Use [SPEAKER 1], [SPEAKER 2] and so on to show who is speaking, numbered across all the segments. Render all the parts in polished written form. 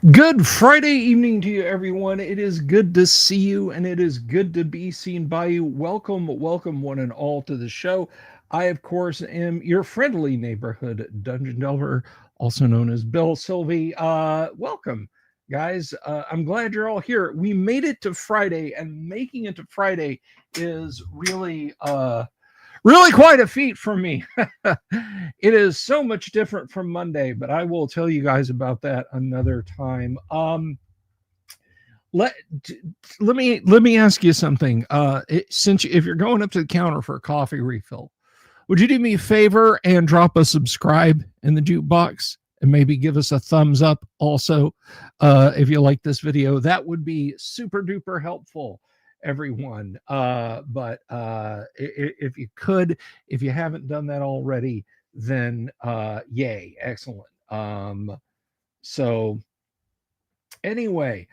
[SPEAKER 1] Good Friday evening to you, everyone. It is good to see you, and it is good to be seen by you. Welcome, welcome, one and all, to the show. I, of course, am your friendly neighborhood dungeon delver, also known as Bill Sylvie. Welcome, guys. I'm glad you're all here. We made it to Friday, and making it to Friday is really quite a feat for me. It is so much different from Monday, but I will tell you guys about that another time. Let let me ask you something. Since if you're going up to the counter for a coffee refill, would you do me a favor and drop a subscribe in the jukebox and maybe give us a thumbs up also if you like this video? That would be super duper helpful, everyone. But if you could, if you haven't done that already, then yay, excellent. So anyway,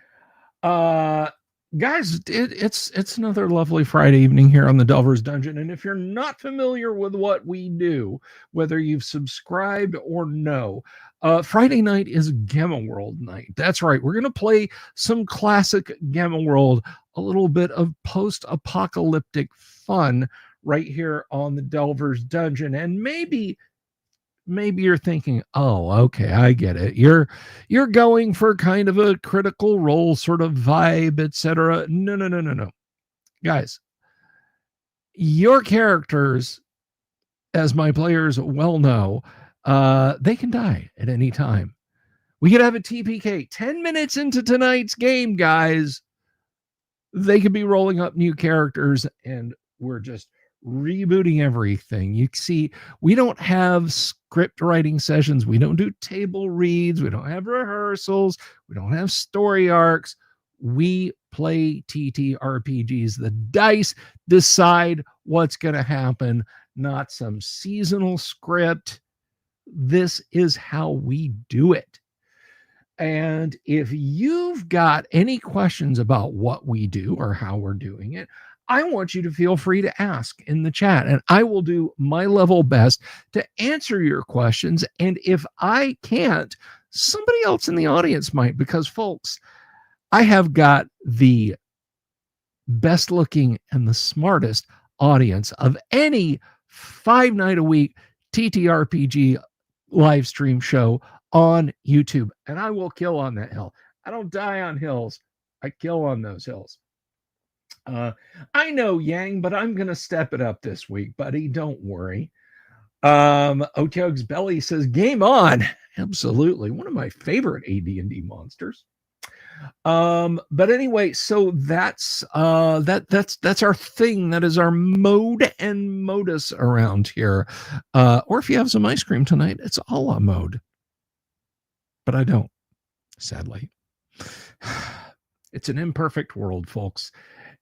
[SPEAKER 1] uh, guys, it's another lovely Friday evening here on the Delver's Dungeon. And if you're not familiar with what we do, whether you've subscribed or no, Friday night is Gamma World night. That's right. We're going to play some classic Gamma World, a little bit of post-apocalyptic fun right here on the Delver's Dungeon. And maybe you're thinking, oh, okay, I get it. You're going for kind of a critical role sort of vibe, etc. No, no, no, no, no. Guys, your characters, as my players well know, they can die at any time. We could have a TPK 10 minutes into tonight's game, guys. They could be rolling up new characters, and we're just rebooting everything. You see, we don't have script writing sessions. We don't do table reads. We don't have rehearsals. We don't have story arcs. We play TTRPGs. The dice decide what's going to happen, not some seasonal script. This is how we do it. And if you've got any questions about what we do or how we're doing it, I want you to feel free to ask in the chat, and I will do my level best to answer your questions. And if I can't, somebody else in the audience might, because, folks, I have got the best looking and the smartest audience of any 5 night a week TTRPG live stream show on YouTube, and I will kill on that hill. I don't die on hills. I kill on those hills. I know, Yang, but I'm going to step it up this week, buddy. Don't worry. Otiog's Belly says, game on. Absolutely. One of my favorite AD&D monsters. But anyway, so that's our thing. That is our mode and modus around here. Or if you have some ice cream tonight, it's a la mode. But I don't, sadly. It's an imperfect world, folks.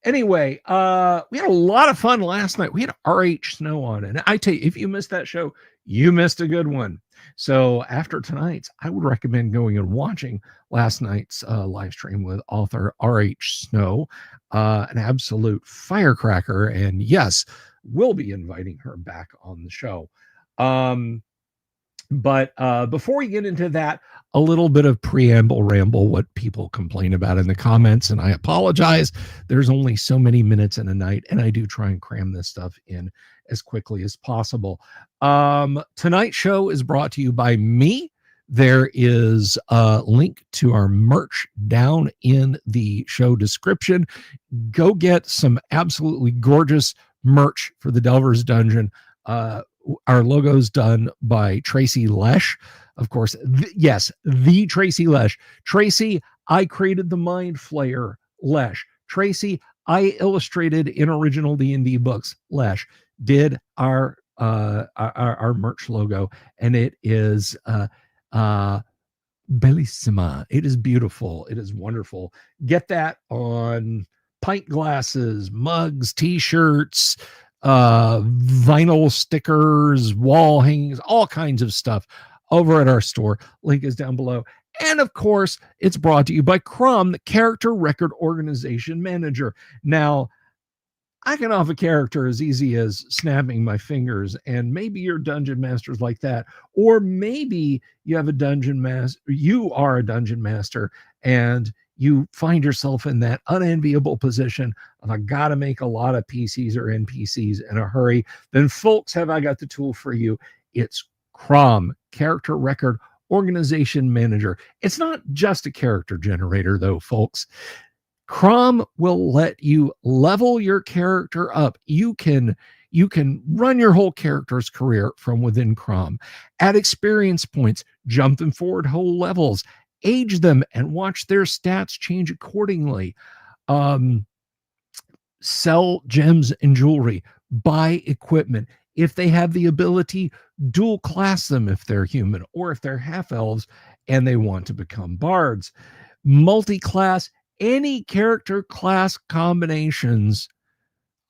[SPEAKER 1] Anyway, we had a lot of fun last night. We had RH Snow on, and I tell you, if you missed that show, you missed a good one. So after tonight's, I would recommend going and watching last night's live stream with author RH Snow, an absolute firecracker. And yes, we'll be inviting her back on the show. But before we get into that, a little bit of preamble ramble, what people complain about in the comments. And I apologize. There's only so many minutes in a night, and I do try and cram this stuff in as quickly as possible. Tonight's show is brought to you by me. There is a link to our merch down in the show description. Go get some absolutely gorgeous merch for the Delver's Dungeon. Our logo's done by Tracy Lesh. Of course, yes, the Tracy Lesh. Tracy, I created the Mind Flayer. Lesh. Tracy, I illustrated in original D&D books. Lesh did our merch logo, and it is bellissima. It is beautiful. It is wonderful. Get that on pint glasses, mugs, t-shirts, vinyl stickers, wall hangings, all kinds of stuff over at our store. Link is down below. And of course, it's brought to you by Crum, the Character Record Organization Manager. Now, I can off a character as easy as snapping my fingers, and maybe your dungeon master's like that, or maybe you have a dungeon master, you are a dungeon master, and you find yourself in that unenviable position of I gotta make a lot of PCs or NPCs in a hurry. Then, folks, have I got the tool for you? It's Crom, Character Record Organization Manager. It's not just a character generator, though, folks. Crom will let you level your character up. You can run your whole character's career from within Crom, add experience points, jump them forward whole levels, age them, and watch their stats change accordingly. Sell gems and jewelry, buy equipment. If they have the ability, dual class them if they're human, or if they're half elves and they want to become bards. Multi-class, any character class combinations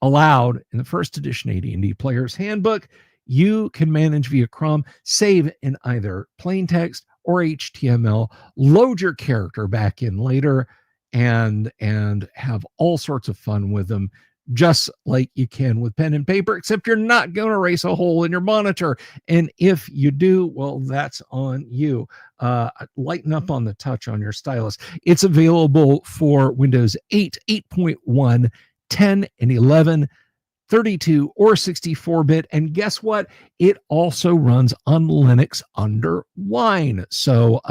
[SPEAKER 1] allowed in the first edition AD&D Player's Handbook. You can manage via Crom, save in either plain text or HTML, load your character back in later, and have all sorts of fun with them, just like you can with pen and paper, except you're not going to erase a hole in your monitor. And if you do, well, that's on you. Lighten up on the touch on your stylus. It's available for Windows 8, 8.1, 10, and 11, 32 or 64-bit. And guess what? It also runs on Linux under Wine. So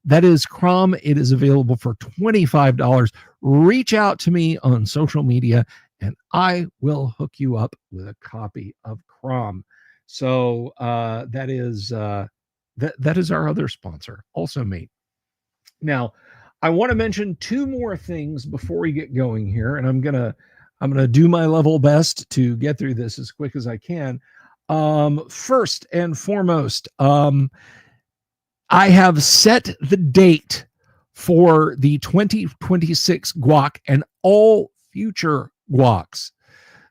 [SPEAKER 1] that is Crom. It is available for $25. Reach out to me on social media and I will hook you up with a copy of Crom. So that is our other sponsor, also me. Now, I want to mention two more things before we get going here, and I'm gonna do my level best to get through this as quick as I can. First and foremost, I have set the date for the 2026 GWOC and all future GWOCs.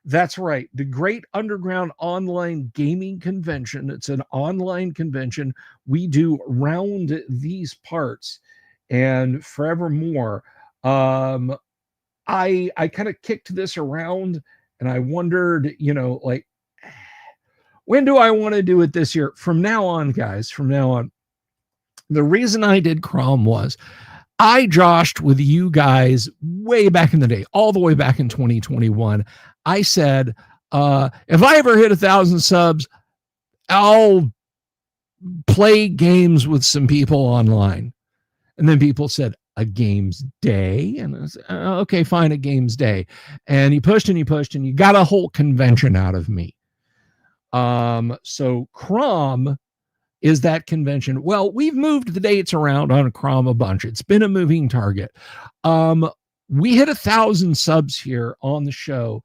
[SPEAKER 1] That's right, the Great Underground Online Gaming Convention. It's an online convention we do around these parts and forevermore. I kind of kicked this around and I wondered, like, when do I want to do it this year? From now on, guys, from now on. The reason I did Crom was I joshed with you guys way back in the day, all the way back in 2021. I said, if I ever hit 1,000 subs, I'll play games with some people online. And then people said, a games day? And I said, okay, fine, a games day. And you pushed and you pushed and you got a whole convention out of me. So Crom is that convention. Well, we've moved the dates around on Crom a bunch. It's been a moving target. We hit 1,000 subs here on the show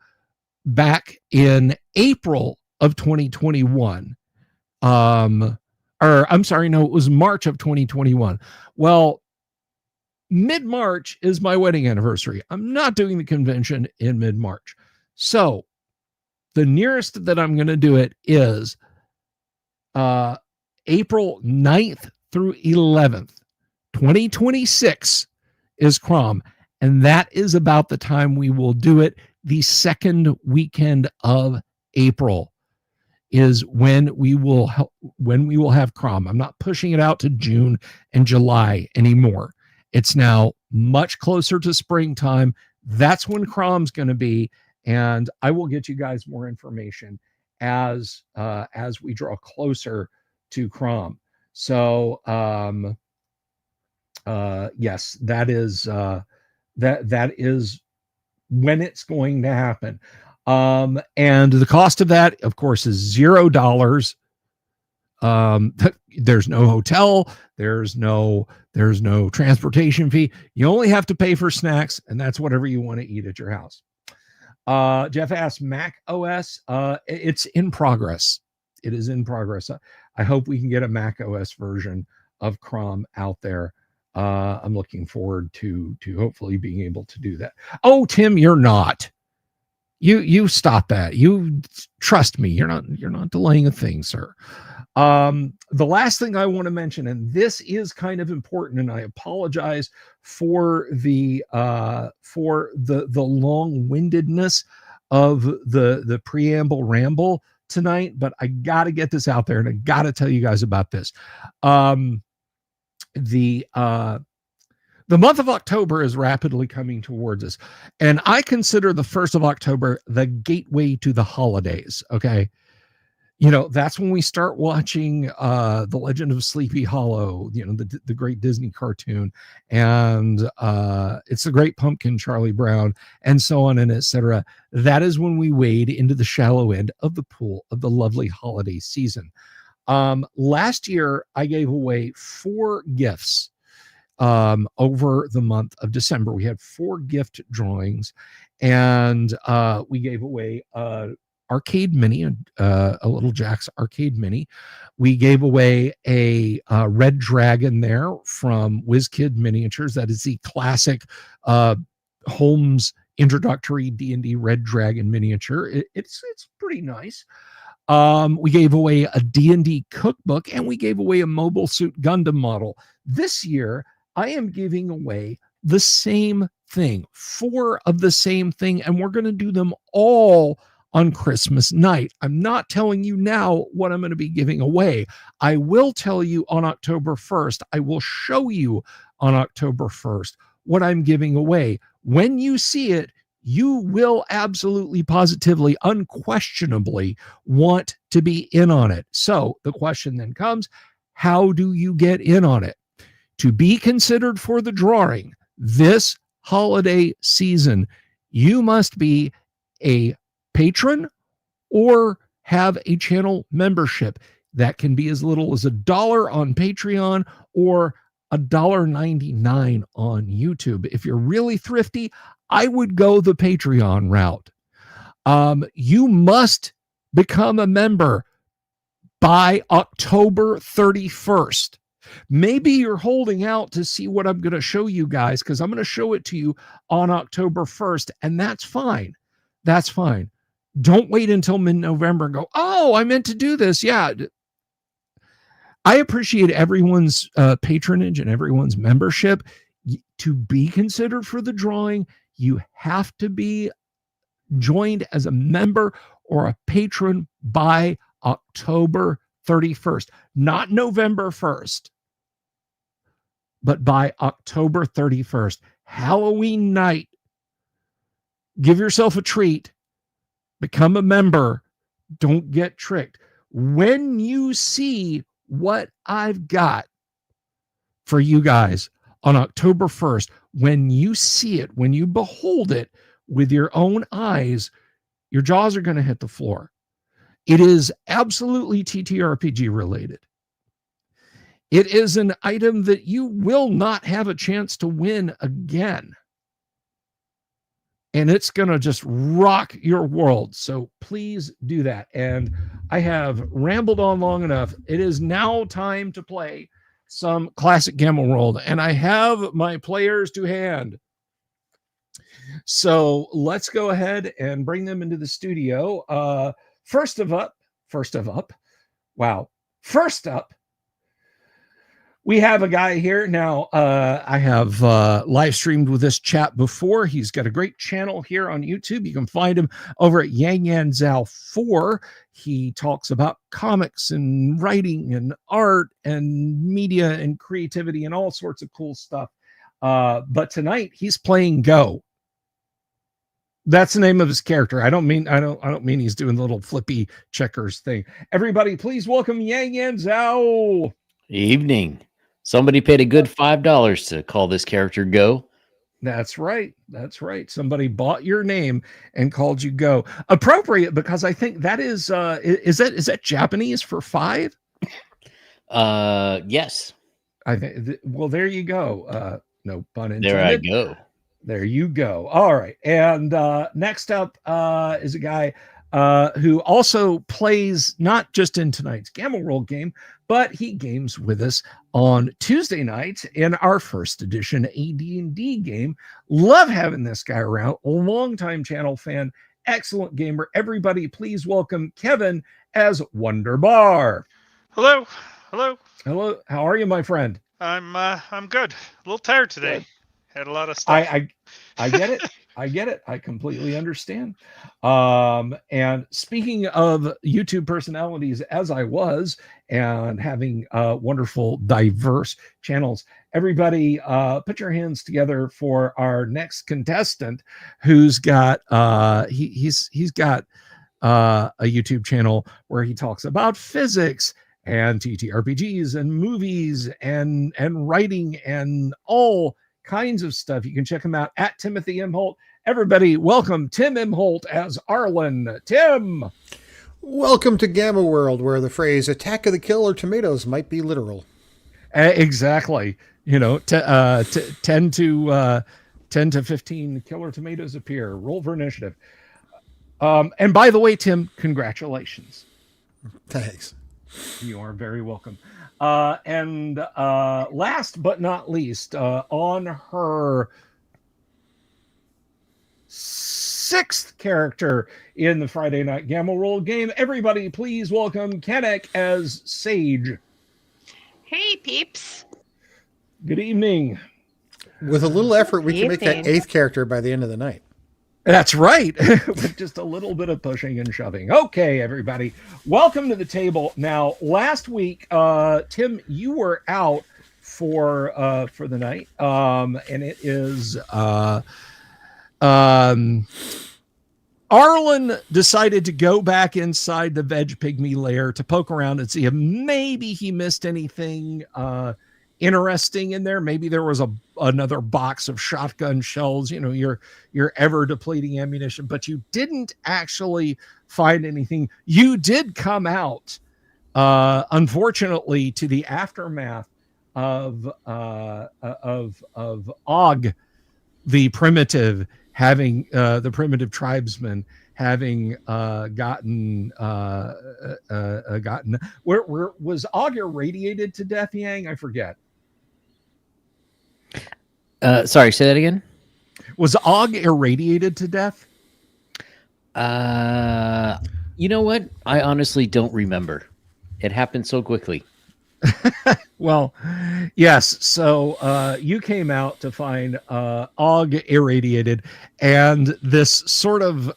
[SPEAKER 1] back in April of 2021. Or I'm sorry, no, it was March of 2021. Well, mid-March is my wedding anniversary. I'm not doing the convention in mid-March. So the nearest that I'm going to do it is April 9th through 11th, 2026 is Crom. And that is about the time we will do it. The second weekend of April is when we will have Crom. I'm not pushing it out to June and July anymore. It's now much closer to springtime. That's when Crom's going to be. And I will get you guys more information as we draw closer to Crom. So yes, that is when it's going to happen. And the cost of that, of course, is $0. There's no hotel, there's no transportation fee. You only have to pay for snacks, and that's whatever you want to eat at your house. Jeff asked, Mac OS, it's in progress. It is in progress. I hope we can get a Mac OS version of Crom out there. I'm looking forward to hopefully being able to do that. Oh, Tim, you're not. You stop that. You trust me. You're not delaying a thing, sir. The last thing I want to mention, and this is kind of important, and I apologize for the long-windedness of the preamble ramble tonight, but I got to get this out there and I got to tell you guys about this. Um, the month of October is rapidly coming towards us, and I consider the 1st of October the gateway to the holidays. Okay, that's when we start watching The Legend of Sleepy Hollow, the great Disney cartoon, and It's the Great Pumpkin, Charlie Brown, and so on and etc. That is when we wade into the shallow end of the pool of the lovely holiday season. Last year I gave away 4 gifts over the month of December. We had 4 gift drawings, and we gave away arcade mini, a little Jack's arcade mini. We gave away a red dragon there from WizKid Miniatures. That is the classic Holmes introductory D&D red dragon miniature. It's pretty nice. We gave away a D&D cookbook, and we gave away a Mobile Suit Gundam model. This year I am giving away the same thing, 4 of the same thing, and we're going to do them all on Christmas night. I'm not telling you now what I'm going to be giving away. I will tell you on October 1st. I will show you on October 1st what I'm giving away. When you see it, you will absolutely, positively, unquestionably want to be in on it. So the question then comes, how do you get in on it? To be considered for the drawing this holiday season, you must be a patron or have a channel membership. That can be as little as $1 on Patreon or $1.99 on YouTube. If you're really thrifty, I would go the Patreon route. You must become a member by October 31st. Maybe you're holding out to see what I'm going to show you guys, because I'm going to show it to you on October 1st, and that's fine. That's fine. Don't wait until mid-November and go, oh, I meant to do this. Yeah. I appreciate everyone's patronage and everyone's membership. To be considered for the drawing, you have to be joined as a member or a patron by October 31st, not November 1st, but by October 31st, Halloween night. Give yourself a treat. Become a member. Don't get tricked. When you see what I've got for you guys on October 1st, when you see it, when you behold it with your own eyes, your jaws are going to hit the floor. It is absolutely TTRPG related. It is an item that you will not have a chance to win again. And it's going to just rock your world. So please do that. And I have rambled on long enough. It is now time to play some classic Gamma World. And I have my players to hand. So let's go ahead and bring them into the studio. First up, we have a guy here now. I have live streamed with this chap before. He's got a great channel here on YouTube. You can find him over at Yang Yan Zhao 4. He talks about comics and writing and art and media and creativity and all sorts of cool stuff. But tonight he's playing Go. That's the name of his character. I don't mean he's doing the little flippy checkers thing. Everybody, please welcome Yang Yan Zhao.
[SPEAKER 2] Evening. Somebody paid a good $5 to call this character Go.
[SPEAKER 1] That's right. That's right. Somebody bought your name and called you Go. Appropriate, because I think that is that Japanese for 5?
[SPEAKER 2] Yes.
[SPEAKER 1] I think. Well, there you go. No pun intended.
[SPEAKER 2] There I go.
[SPEAKER 1] There you go. All right. And next up is a guy who also plays not just in tonight's Gamma World game, but he games with us on Tuesday nights in our first edition AD&D game. Love having this guy around. A longtime channel fan, excellent gamer. Everybody, please welcome Kevin as Wonderbar.
[SPEAKER 3] Hello. Hello.
[SPEAKER 1] Hello. How are you, my friend?
[SPEAKER 3] I'm good. A little tired today.
[SPEAKER 1] Good.
[SPEAKER 3] Had a lot of stuff.
[SPEAKER 1] I get it. I get it. I completely understand. And speaking of YouTube personalities, as I was, and having wonderful, diverse channels, everybody put your hands together for our next contestant who's got he's got a YouTube channel where he talks about physics and TTRPGs and movies and writing and all kinds of stuff. You can check him out at Timothy M. Holt. Everybody, welcome Tim M. Holt as Arlen. Tim.
[SPEAKER 4] Welcome to Gamma World, where the phrase "attack of the killer tomatoes" might be literal.
[SPEAKER 1] Exactly. You know, 10 to 15 killer tomatoes appear. Roll for initiative. And by the way, Tim, congratulations.
[SPEAKER 4] Thanks.
[SPEAKER 1] You are very welcome. And last but not least, on her sixth character in the Friday Night Gamma Roll game, everybody please welcome Kennick as Sage.
[SPEAKER 5] Hey, peeps.
[SPEAKER 1] Good evening.
[SPEAKER 4] With a little effort, we can make that
[SPEAKER 5] Evening.
[SPEAKER 4] eighth character by the end of the night.
[SPEAKER 1] That's right. With just a little bit of pushing and shoving. Okay, everybody. Welcome to the table. Now, last week, Tim, you were out for the night. And it is Arlen decided to go back inside the veg pygmy lair to poke around and see if maybe he missed anything interesting in there. Maybe there was another box of shotgun shells, you know, your ever depleting ammunition, but you didn't actually find anything. You did come out, unfortunately, to the aftermath of Og, the primitive, having the primitive tribesman having gotten where was Og irradiated to death, Yang? I forget.
[SPEAKER 2] Sorry, say that again.
[SPEAKER 1] Was Og irradiated to death?
[SPEAKER 2] You know what? I honestly don't remember. It happened so quickly.
[SPEAKER 1] Well, yes. So you came out to find Og irradiated, and this sort of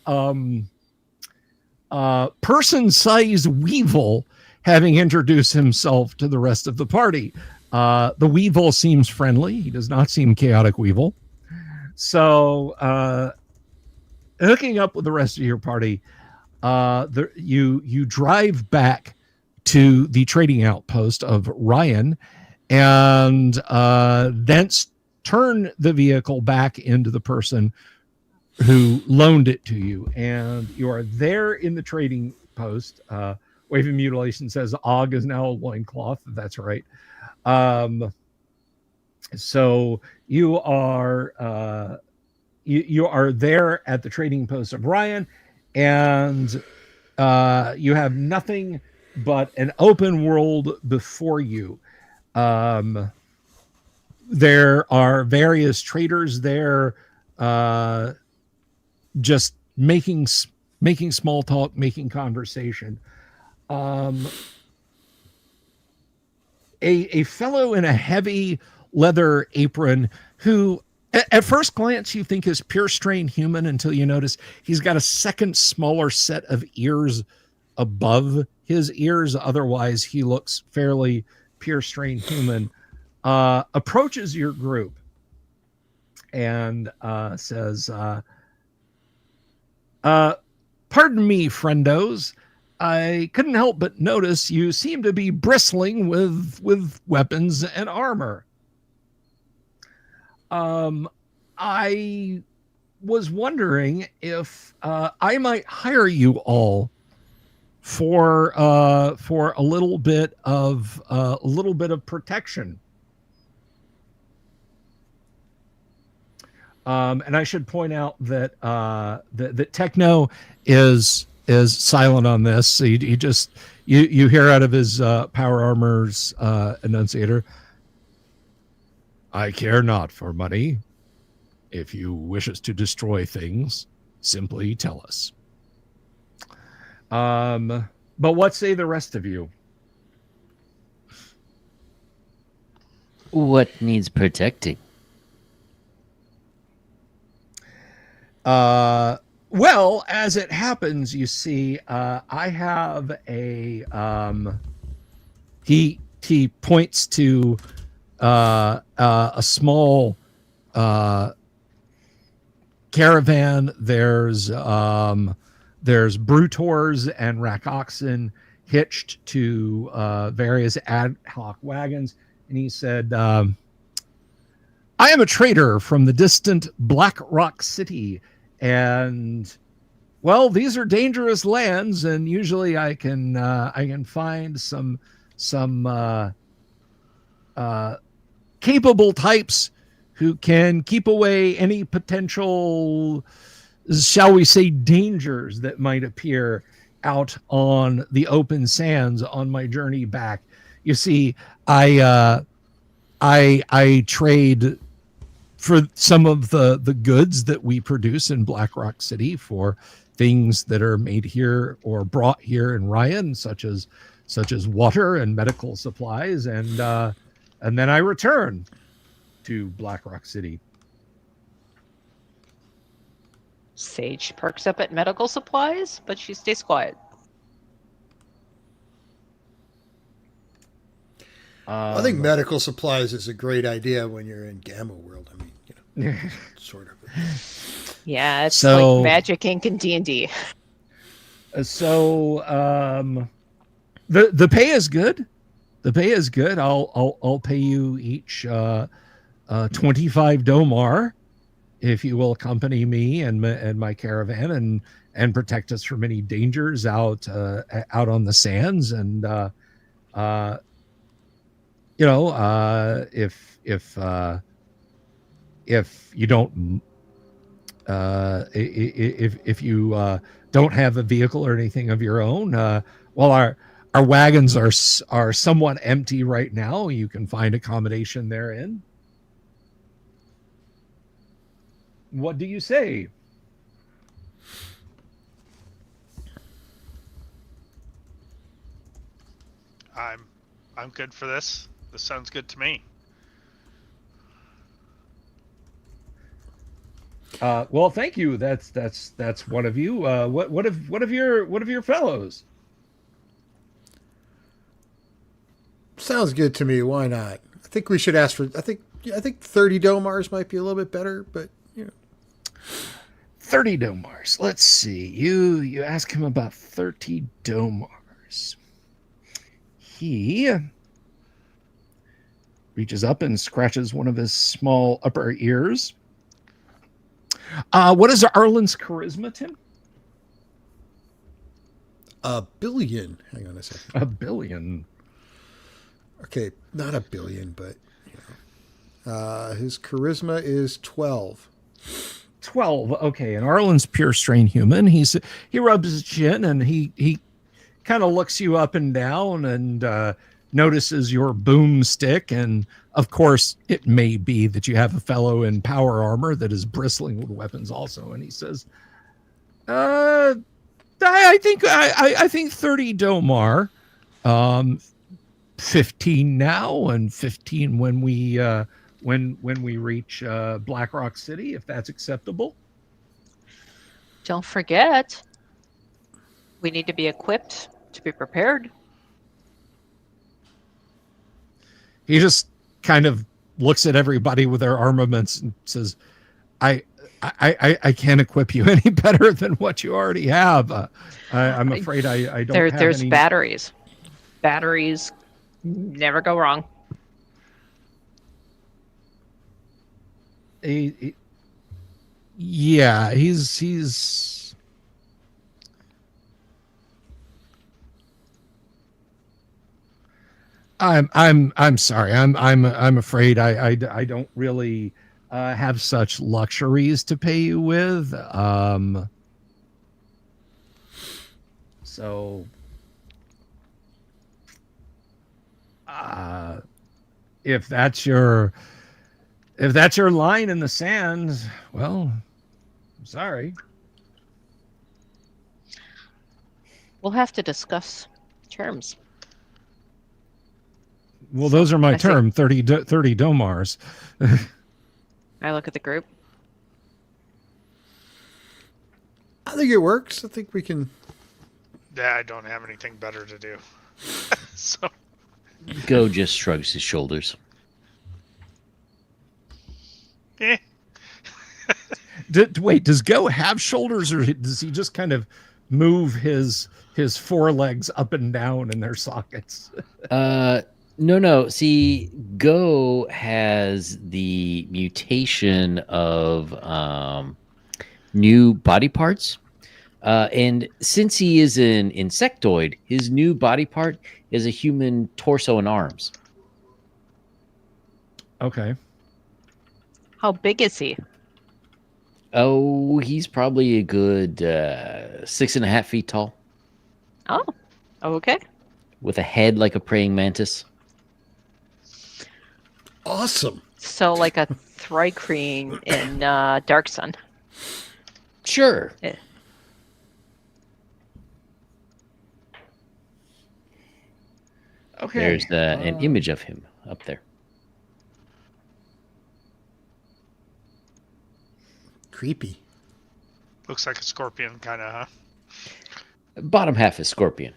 [SPEAKER 1] person-sized weevil having introduced himself to the rest of the party. The weevil seems friendly. He does not seem chaotic weevil. So hooking up with the rest of your party, you drive back to the trading outpost of Ryan, and thence turn the vehicle back into the person who loaned it to you. And you are there in the trading post. Wave of Mutilation says Og is now a loincloth. That's right. So you are you are there at the trading post of Ryan, and you have nothing but an open world before you. There are various traders there, just making small talk, making conversation. A fellow in a heavy leather apron who at first glance you think is pure strain human, until you notice he's got a second smaller set of ears above his ears. Otherwise, he looks fairly pure strain human. Approaches your group and says, pardon me, friendos. I couldn't help but notice you seem to be bristling with weapons and armor. I was wondering if I might hire you all for a little bit of protection. And I should point out that that Techno is silent on this. He just you hear out of his power armor's enunciator. I care not for money. If you wish us to destroy things, simply tell us. But what say the rest of you?
[SPEAKER 2] What needs protecting?
[SPEAKER 1] Well, as it happens, you see, I have a he points to a small caravan. There's brutors and rack oxen hitched to various ad hoc wagons, and he said, I am a trader from the distant Black Rock City, and well, these are dangerous lands, and usually I can find some capable types who can keep away any potential, shall we say, dangers that might appear out on the open sands on my journey back. You see, I trade for some of the goods that we produce in Black Rock City for things that are made here or brought here in Ryan, such as water and medical supplies, and then I return to Black Rock City.
[SPEAKER 5] Sage perks up at medical supplies, but she stays quiet.
[SPEAKER 4] I think medical supplies is a great idea when you're in Gamma World. I mean, sort of.
[SPEAKER 5] Yeah, it's
[SPEAKER 1] So-
[SPEAKER 5] like Magic Inc. and D&D.
[SPEAKER 1] So the pay is good. The pay is good. I'll pay you each 25 domar if you will accompany me and my caravan and protect us from any dangers out on the sands. And if you don't if you don't have a vehicle or anything of your own, well, our wagons are somewhat empty right now. You can find accommodation therein. What do you say?
[SPEAKER 3] I'm good for this. This sounds good to me.
[SPEAKER 1] Well, thank you. That's one of you. What of your fellows?
[SPEAKER 4] Sounds good to me. Why not? I think we should ask for. I think 30 domars might be a little bit better, but
[SPEAKER 1] 30 domars. Let's see. You ask him about 30 domars. He reaches up and scratches one of his small upper ears. What is Arlen's charisma, Tim?
[SPEAKER 4] 1 billion. Hang on a second.
[SPEAKER 1] 1 billion.
[SPEAKER 4] Okay, not 1 billion, but his charisma is 12.
[SPEAKER 1] 12. Okay, and Arlen's pure strain human. He rubs his chin and he kind of looks you up and down and notices your boomstick, and of course it may be that you have a fellow in power armor that is bristling with weapons also, and he says, I think 30 domar, 15 now and 15 when we reach Black Rock City, if that's acceptable.
[SPEAKER 5] Don't forget, we need to be equipped to be prepared.
[SPEAKER 1] He just kind of looks at everybody with their armaments and says, I can't equip you any better than what you already have. I'm afraid I don't have
[SPEAKER 5] There's
[SPEAKER 1] any...
[SPEAKER 5] batteries. Batteries never go wrong.
[SPEAKER 1] Yeah, he's I'm sorry. I'm afraid I don't really have such luxuries to pay you with. So if that's your line in the sand, well, I'm sorry.
[SPEAKER 5] We'll have to discuss terms.
[SPEAKER 1] Well, those are my
[SPEAKER 5] I see.
[SPEAKER 1] term, 30 domars.
[SPEAKER 5] I look at the group.
[SPEAKER 4] I think it works. I think we can.
[SPEAKER 3] Yeah, I don't have anything better to do. So
[SPEAKER 2] Go just shrugs his shoulders.
[SPEAKER 3] eh.
[SPEAKER 1] Wait, does Go have shoulders, or does he just kind of move his forelegs up and down in their sockets?
[SPEAKER 2] No. See, Go has the mutation of new body parts. And since he is an insectoid, his new body part is a human torso and arms.
[SPEAKER 1] Okay.
[SPEAKER 5] How big is he?
[SPEAKER 2] Oh, he's probably a good 6.5 feet tall,
[SPEAKER 5] Oh, okay.
[SPEAKER 2] with a head like a praying mantis.
[SPEAKER 4] Awesome.
[SPEAKER 5] So like a Thrycreen in Dark Sun.
[SPEAKER 2] Sure.
[SPEAKER 5] Yeah.
[SPEAKER 1] Okay.
[SPEAKER 2] There's an image of him up there.
[SPEAKER 4] Creepy.
[SPEAKER 3] Looks like a scorpion, kind of, huh?
[SPEAKER 2] Bottom half is scorpion.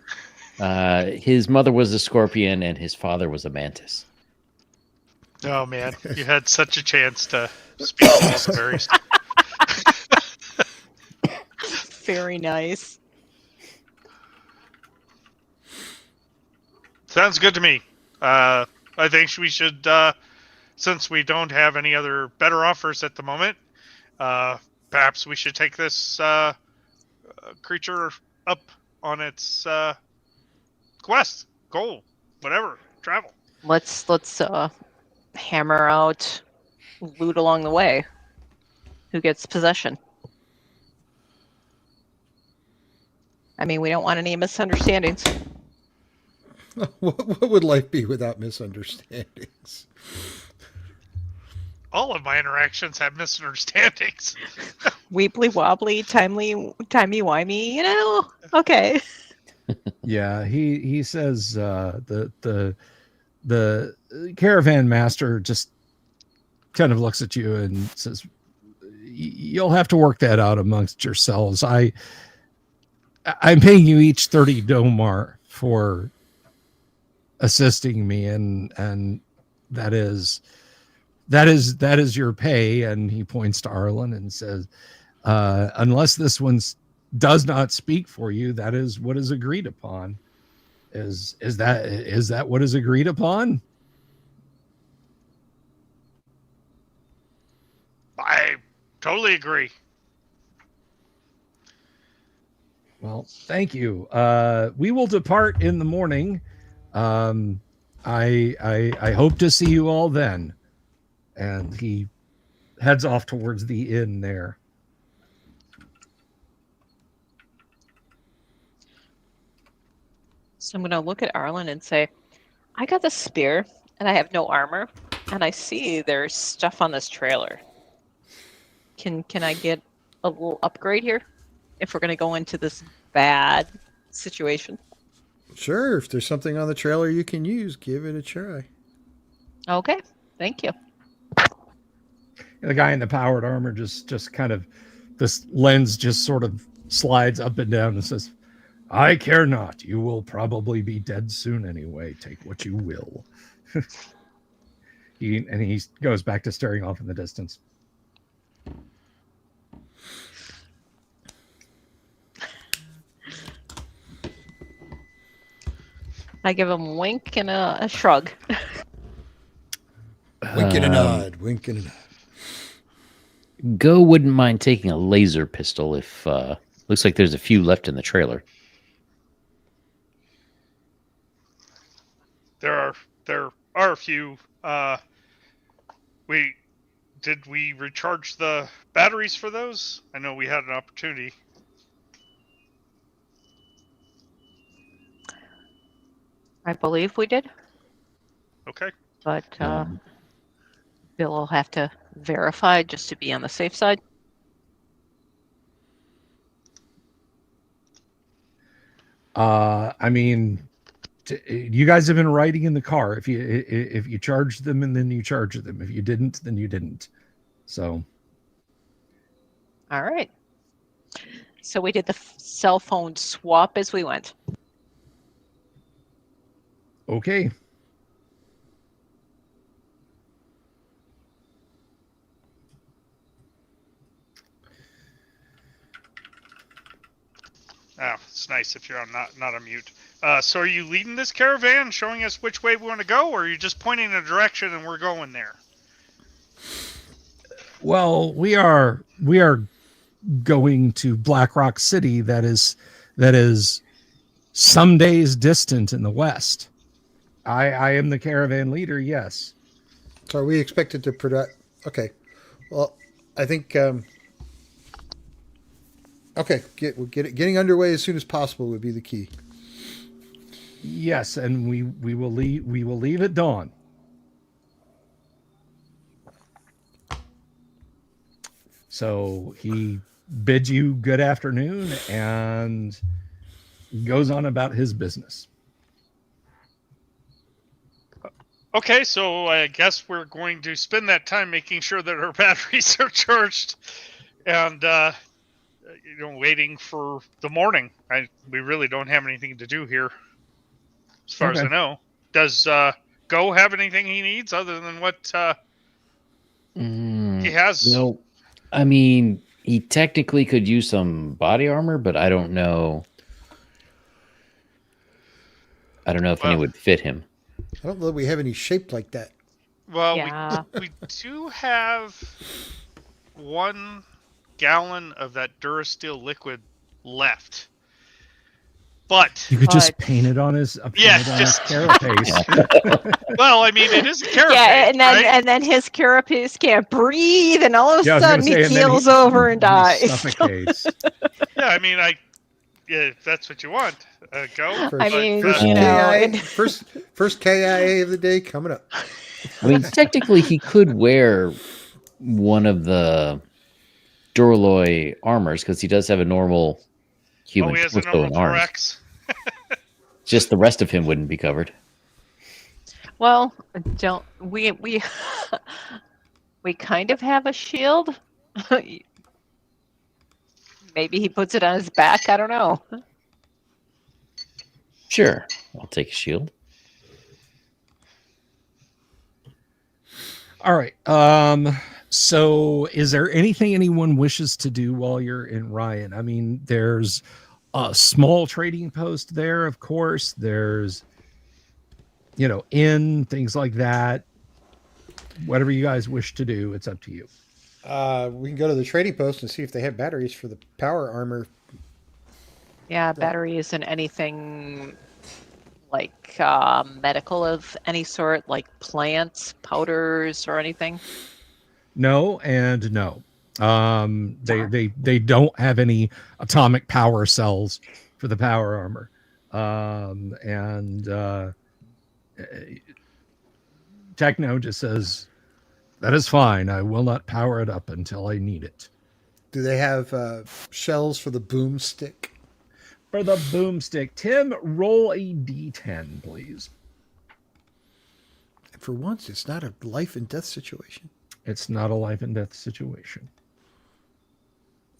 [SPEAKER 2] His mother was a scorpion and his father was a mantis.
[SPEAKER 3] Oh man, you had such a chance to speak to those berries.
[SPEAKER 5] Very nice.
[SPEAKER 3] Sounds good to me. I think we should, since we don't have any other better offers at the moment, perhaps we should take this creature up on its quest, goal, whatever, travel.
[SPEAKER 5] Let's hammer out loot along the way. Who gets possession? I mean, we don't want any misunderstandings.
[SPEAKER 4] What would life be without misunderstandings?
[SPEAKER 3] All of my interactions have misunderstandings.
[SPEAKER 5] Weebly wobbly, timey-wimey, you know? Okay.
[SPEAKER 1] Yeah, he says the caravan master just kind of looks at you and says, "You'll have to work that out amongst yourselves. I'm paying you each 30 domar for assisting me, and that is your pay." And he points to Arlen and says, "Unless this one does not speak for you, that is what is agreed upon." Is that what is agreed upon?
[SPEAKER 3] I totally agree.
[SPEAKER 1] Well, thank you. We will depart in the morning. I hope to see you all then. And he heads off towards the inn there.
[SPEAKER 5] So I'm going to look at Arlen and say, I got the spear and I have no armor, and I see there's stuff on this trailer. Can I get a little upgrade here if we're going to go into this bad situation?
[SPEAKER 4] Sure. If there's something on the trailer you can use, give it a try.
[SPEAKER 5] Okay, thank you.
[SPEAKER 1] The guy in the powered armor just kind of, this lens just sort of slides up and down and says, "I care not. You will probably be dead soon anyway. Take what you will." He goes back to staring off in the distance.
[SPEAKER 5] I give him a wink and a shrug.
[SPEAKER 4] Wink and a nod. Wink and a nod.
[SPEAKER 2] Go wouldn't mind taking a laser pistol if looks like there's a few left in the trailer.
[SPEAKER 3] There are a few. Did we recharge the batteries for those? I know we had an opportunity.
[SPEAKER 5] I believe we did,
[SPEAKER 3] Okay.
[SPEAKER 5] but Bill will have to verify just to be on the safe side.
[SPEAKER 1] I mean, you guys have been riding in the car. If you charged them, and then you charged them. If you didn't, then you didn't. So,
[SPEAKER 5] All right. So we did the cell phone swap as we went.
[SPEAKER 1] Okay.
[SPEAKER 3] Oh, it's nice if you're on not on mute. So are you leading this caravan, showing us which way we want to go, or are you just pointing a direction and we're going there?
[SPEAKER 1] Well, we are going to Black Rock City. That is some days distant in the west. I am the caravan leader. Yes.
[SPEAKER 4] So are we expected to product? Okay. Well, I think. Okay, getting underway as soon as possible would be the key.
[SPEAKER 1] Yes, and we will leave at dawn. So he bids you good afternoon and goes on about his business.
[SPEAKER 3] Okay, so I guess we're going to spend that time making sure that our batteries are charged, and waiting for the morning. We really don't have anything to do here, as far as I know. Does Go have anything he needs other than what he has?
[SPEAKER 2] No, I mean, he technically could use some body armor, but I don't know. I don't know if any would fit him.
[SPEAKER 4] I don't know that we have any shaped like that.
[SPEAKER 3] Well,
[SPEAKER 5] Yeah.
[SPEAKER 3] we do have 1 gallon of that Durasteel liquid left. But
[SPEAKER 1] You could just paint it on his carapace.
[SPEAKER 3] well, I mean, it is a carapace,
[SPEAKER 5] Yeah, and then
[SPEAKER 3] right?
[SPEAKER 5] and then his carapace can't breathe, and all of a
[SPEAKER 1] Yeah, I was
[SPEAKER 5] sudden
[SPEAKER 1] gonna say,
[SPEAKER 5] he
[SPEAKER 1] and then
[SPEAKER 5] keels
[SPEAKER 1] he-
[SPEAKER 5] over and
[SPEAKER 1] he
[SPEAKER 5] dies.
[SPEAKER 1] suffocates.
[SPEAKER 3] Yeah, I mean, if that's what you want, go.
[SPEAKER 4] First-
[SPEAKER 5] I mean,
[SPEAKER 4] First
[SPEAKER 5] you know,
[SPEAKER 4] KIA,
[SPEAKER 5] and-
[SPEAKER 4] first KIA of the day coming up.
[SPEAKER 2] I mean, technically, he could wear one of the Durloy armors because he does have a normal human
[SPEAKER 3] He has a
[SPEAKER 2] torso
[SPEAKER 3] normal
[SPEAKER 2] and arms.
[SPEAKER 3] thorax.
[SPEAKER 2] Just the rest of him wouldn't be covered.
[SPEAKER 5] Well, don't we we kind of have a shield. Maybe he puts it on his back. I don't know.
[SPEAKER 2] Sure, I'll take a shield.
[SPEAKER 1] All right. So is there anything anyone wishes to do while you're in Ryan? I mean, there's a small trading post there, of course. There's, inn, things like that. Whatever you guys wish to do, it's up to you.
[SPEAKER 4] We can go to the trading post and see if they have batteries for the power armor.
[SPEAKER 5] Yeah, battery isn't anything like medical of any sort, like plants, powders, or anything.
[SPEAKER 1] No and no. They don't have any atomic power cells for the power armor. Techno just says, that is fine. I will not power it up until I need it.
[SPEAKER 4] Do they have shells for the boomstick?
[SPEAKER 1] For the boomstick, Tim, roll a d10, please.
[SPEAKER 4] And for once, it's not a life and death situation.
[SPEAKER 1] It's not a life and death situation.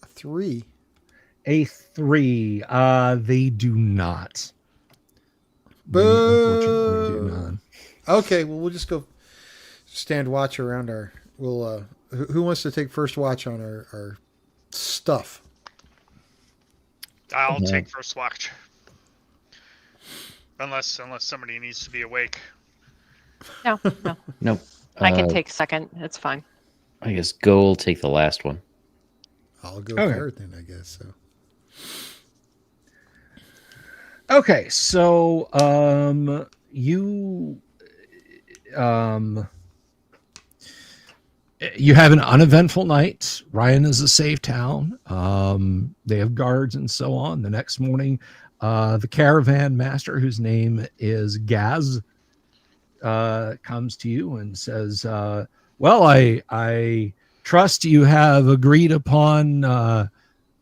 [SPEAKER 4] A 3.
[SPEAKER 1] A 3. They do not. They
[SPEAKER 4] Boo!
[SPEAKER 1] unfortunately do not.
[SPEAKER 4] Okay, well, we'll just go stand watch around our. We'll. Who wants to take first watch on our stuff?
[SPEAKER 3] I'll take first watch. Unless somebody needs to be awake.
[SPEAKER 5] No.
[SPEAKER 2] Nope.
[SPEAKER 5] I can take second. It's fine.
[SPEAKER 2] I guess Go will take the last one.
[SPEAKER 4] I'll go
[SPEAKER 1] Okay.
[SPEAKER 4] third then, I guess. So.
[SPEAKER 1] Okay, so you have an uneventful night. Ryan is a safe town. They have guards and so on. The next morning, the caravan master, whose name is Gaz, comes to you and says, well, I trust you have agreed upon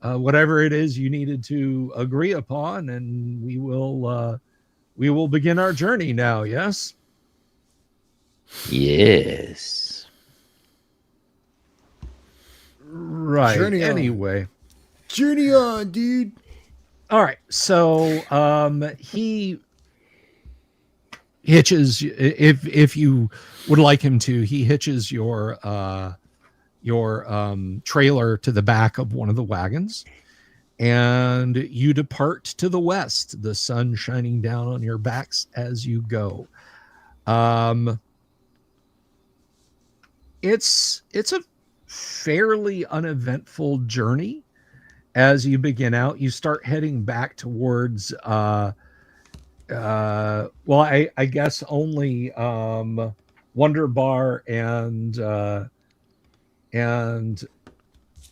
[SPEAKER 1] whatever it is you needed to agree upon, and we will begin our journey now. Yes.
[SPEAKER 2] Yes.
[SPEAKER 1] Right.
[SPEAKER 4] Journey on.
[SPEAKER 1] Anyway,
[SPEAKER 4] Journey on, dude.
[SPEAKER 1] All right. So he hitches, if you would like him to, he hitches your trailer to the back of one of the wagons, and you depart to the west, the sun shining down on your backs as you go. It's a fairly uneventful journey. As you begin out, you start heading back towards well, I guess only Wonder Bar and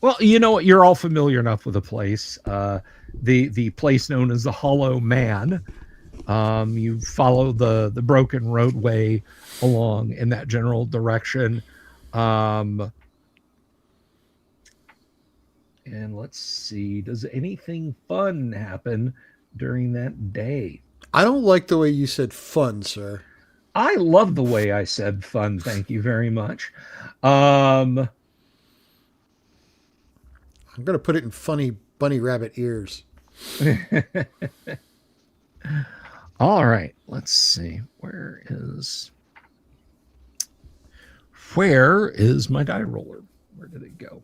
[SPEAKER 1] well, you know what, you're all familiar enough with the place. The place known as the Hollow Man. You follow the broken roadway along in that general direction. And let's see, does anything fun happen during that day?
[SPEAKER 4] I don't like the way you said fun, sir.
[SPEAKER 1] I love the way I said fun. Thank you very much. Um,
[SPEAKER 4] I'm going to put it in funny bunny rabbit ears.
[SPEAKER 1] all right, let's see. Where is my die roller? Where did it go?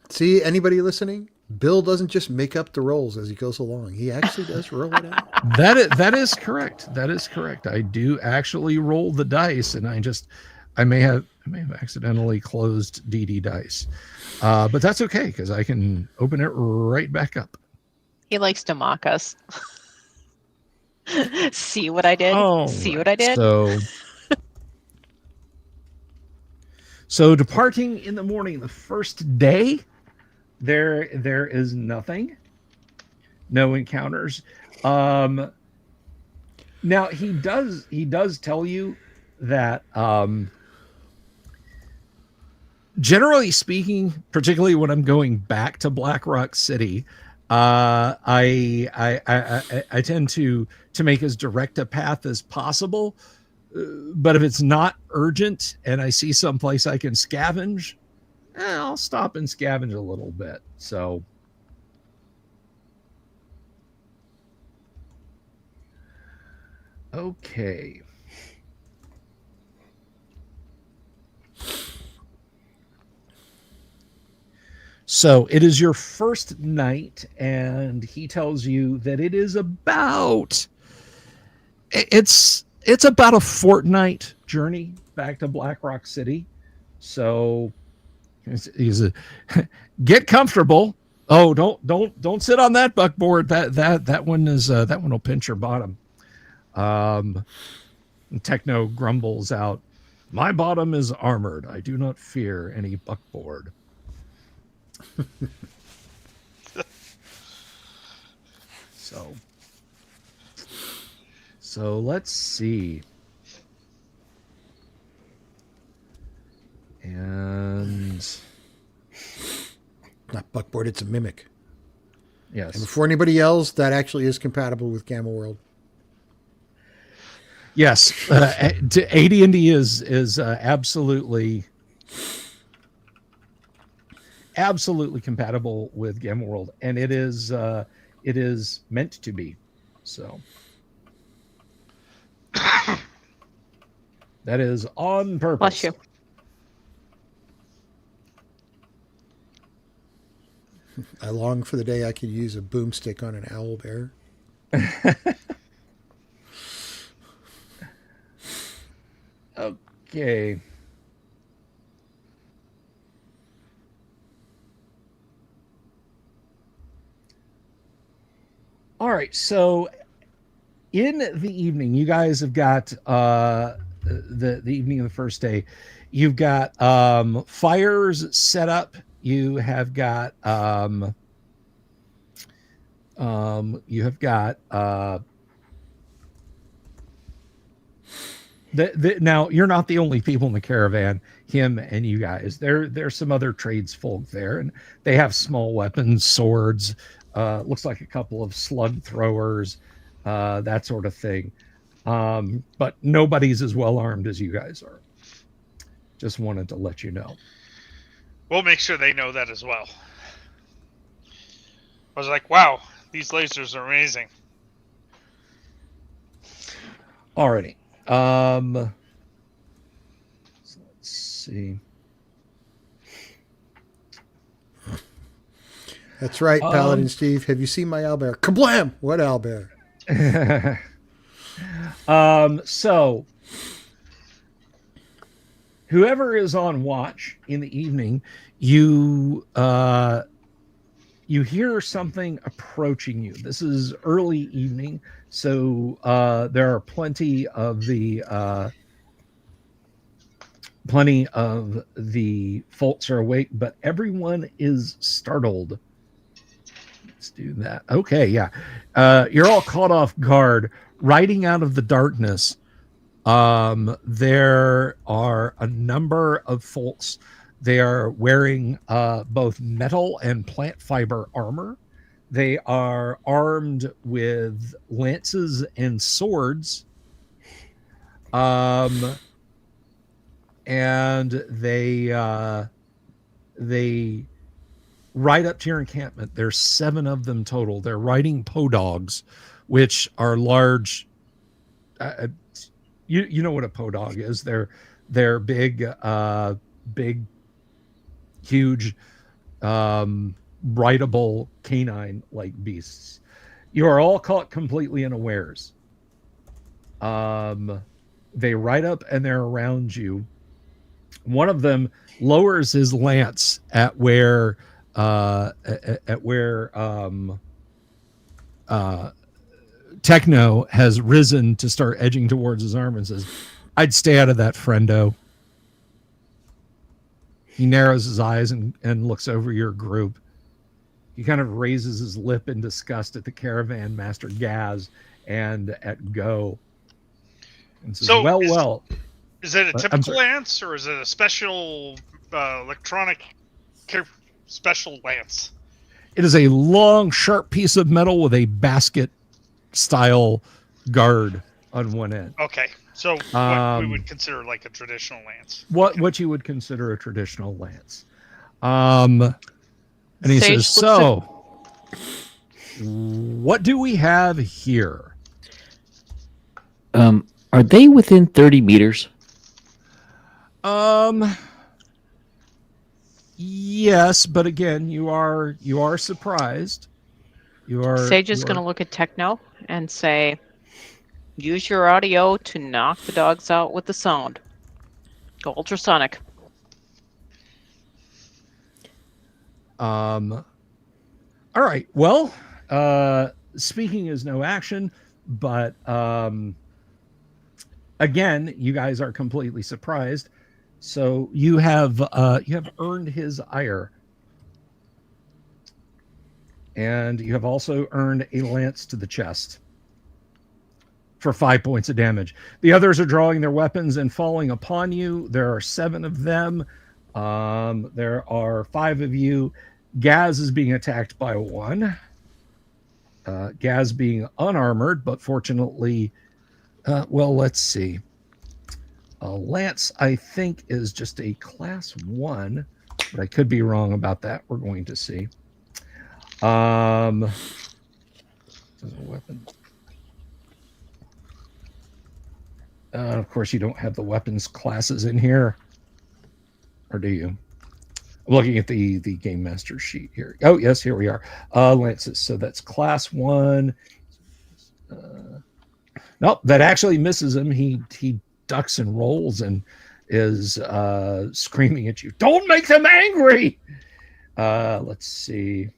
[SPEAKER 4] See, anybody listening? Bill doesn't just make up the rolls as he goes along. He actually does roll it out.
[SPEAKER 1] That is correct. That is correct. I do actually roll the dice, and I may have accidentally closed DD dice, but that's okay because I can open it right back up.
[SPEAKER 5] He likes to mock us. See what I did?
[SPEAKER 1] Oh,
[SPEAKER 5] See what I did?
[SPEAKER 1] So departing in the morning, the first day, there is nothing, no encounters. Now he does tell you that generally speaking, particularly when I'm going back to Black Rock City, I tend to make as direct a path as possible. But if it's not urgent and I see someplace I can scavenge, I'll stop and scavenge a little bit. So, okay. So it is your first night, and he tells you that it is about a fortnight journey back to Black Rock City. So get comfortable. Oh, don't sit on that buckboard. That one will pinch your bottom. Techno grumbles out, "My bottom is armored. I do not fear any buckboard." So let's see. And
[SPEAKER 4] Not buckboard, it's a mimic.
[SPEAKER 1] yes.
[SPEAKER 4] And before anybody else, that actually is compatible with Gamma World.
[SPEAKER 1] Yes. AD&D is absolutely compatible with Gamma World, and it is meant to be. So that is on purpose.
[SPEAKER 5] Bless you.
[SPEAKER 4] I long for the day I could use a boomstick on an owl bear.
[SPEAKER 1] Okay. All right. So in the evening, you guys have got the evening of the first day. You've got fires set up. You have got now you're not the only people in the caravan, him and you guys. There's some other tradesfolk there, and they have small weapons, swords, looks like a couple of slug throwers, that sort of thing. But nobody's as well armed as you guys are. Just wanted to let you know.
[SPEAKER 3] We'll make sure they know that as well. I was like, wow, these lasers are amazing.
[SPEAKER 1] Alrighty. So let's see.
[SPEAKER 4] That's right, Paladin Steve. Have you seen my owlbear? Kablam! What owlbear?
[SPEAKER 1] So whoever is on watch in the evening, you hear something approaching you. This is early evening, so there are plenty of the folks are awake, but everyone is startled. Let's do that. Okay, yeah. You're all caught off guard. Riding out of the darkness, there are a number of folks. They are wearing both metal and plant fiber armor. They are armed with lances and swords. And they ride up to your encampment. There's 7 of them total. They're riding podogs, which are large. You know what a podog is. They're big, huge, rideable canine like beasts. You are all caught completely unawares. They ride up and they're around you. One of them lowers his lance at where Techno has risen to start edging towards his arm and says, "I'd stay out of that, friendo." He narrows his eyes and looks over your group. He kind of raises his lip in disgust at the caravan master Gaz and at Go. And says,
[SPEAKER 3] So
[SPEAKER 1] well.
[SPEAKER 3] Is it a
[SPEAKER 1] I'm
[SPEAKER 3] typical
[SPEAKER 1] sorry.
[SPEAKER 3] lance, or is it a special electronic special lance?
[SPEAKER 1] It is a long, sharp piece of metal with a basket-style guard on one end.
[SPEAKER 3] Okay, so what we would consider like a traditional lance.
[SPEAKER 1] What you would consider a traditional lance. And he
[SPEAKER 5] Sage
[SPEAKER 1] says,
[SPEAKER 5] looks
[SPEAKER 1] so, what do we have here?
[SPEAKER 2] Are they within 30 meters?
[SPEAKER 1] Yes, but again, you are surprised.
[SPEAKER 5] Sage is going to look at Techno and say, use your audio to knock the dogs out with the sound. Go ultrasonic.
[SPEAKER 1] All right. Well, speaking is no action, but again, you guys are completely surprised. So you have earned his ire. And you have also earned a lance to the chest for 5 points of damage. The others are drawing their weapons and falling upon you. There are 7 of them. There are 5 of you. Gaz is being attacked by 1. Gaz being unarmored, but fortunately, well, let's see. Lance, I think, is just a class 1, but I could be wrong about that. We're going to see. Weapon. Of course, you don't have the weapons classes in here, or do you? I'm looking at the game master sheet here. Oh, yes, here we are. Lances. So that's class 1. Nope, that actually misses him. He ducks and rolls and is screaming at you. Don't make them angry. Let's see.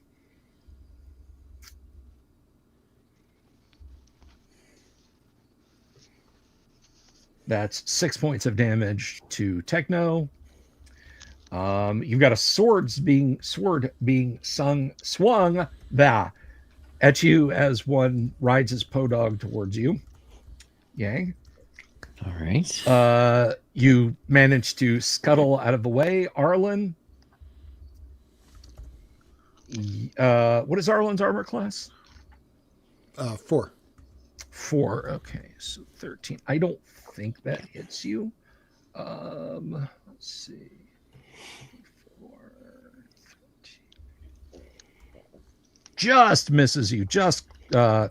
[SPEAKER 1] That's 6 points of damage to Techno. You've got a sword being swung at you as one rides his podog towards you. Yang.
[SPEAKER 2] All right.
[SPEAKER 1] You manage to scuttle out of the way. Arlen. What is Arlen's armor class?
[SPEAKER 4] 4.
[SPEAKER 1] 4. Okay, so 13. I don't think that hits you. Let's see. 4. just misses you, just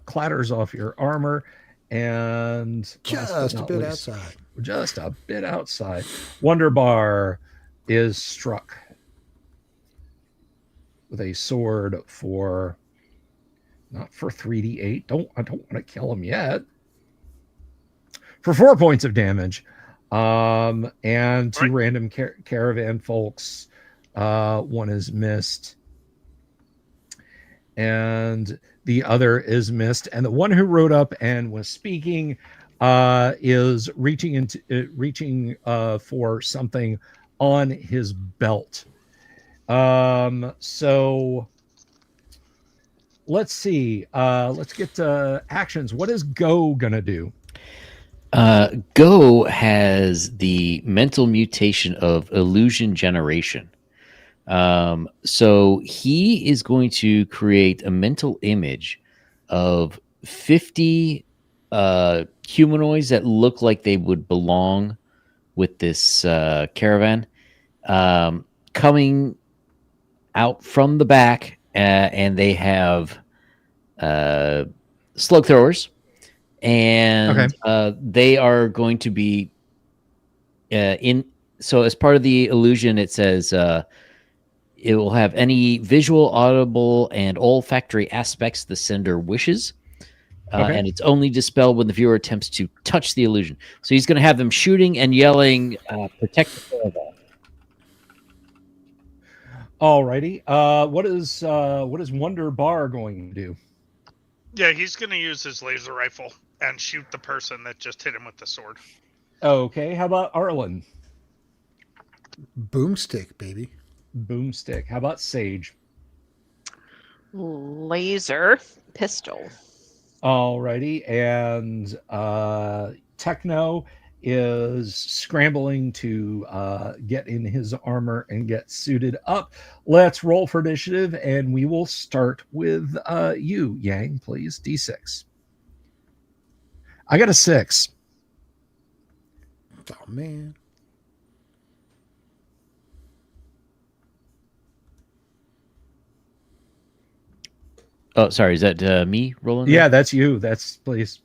[SPEAKER 1] clatters off your armor, and last but
[SPEAKER 4] Just a
[SPEAKER 1] not
[SPEAKER 4] bit
[SPEAKER 1] least,
[SPEAKER 4] outside.
[SPEAKER 1] just a bit outside. Wonderbar is struck with a sword for not for 3d8. I don't want to kill him yet. For 4 points of damage. And two
[SPEAKER 3] Right.
[SPEAKER 1] random caravan folks. One is missed. And the other is missed. And the one who rode up and was speaking is reaching for something on his belt. So let's see. Let's get to actions. What is Go gonna do?
[SPEAKER 2] Go has the mental mutation of illusion generation. So he is going to create a mental image of 50 humanoids that look like they would belong with this caravan, coming out from the back, and they have slug throwers, and they are going to be in. So as part of the illusion, it says it will have any visual, audible, and olfactory aspects the sender wishes. And it's only dispelled when the viewer attempts to touch the illusion. So he's going to have them shooting and yelling, "Protect the caravan."
[SPEAKER 1] Alrighty. What is Wonder Bar going to do?
[SPEAKER 3] Yeah, he's going to use his laser rifle and shoot the person that just hit him with the sword.
[SPEAKER 1] Okay. How about Arlen?
[SPEAKER 4] Boomstick, baby.
[SPEAKER 1] Boomstick. How about Sage?
[SPEAKER 5] Laser pistol.
[SPEAKER 1] Alrighty. And Techno is scrambling to get in his armor and get suited up. Let's roll for initiative, and we will start with you, Yang, please. D6. I got a 6.
[SPEAKER 4] Oh, man.
[SPEAKER 2] Oh, sorry. Is that me rolling?
[SPEAKER 1] Yeah, that's you. That's please.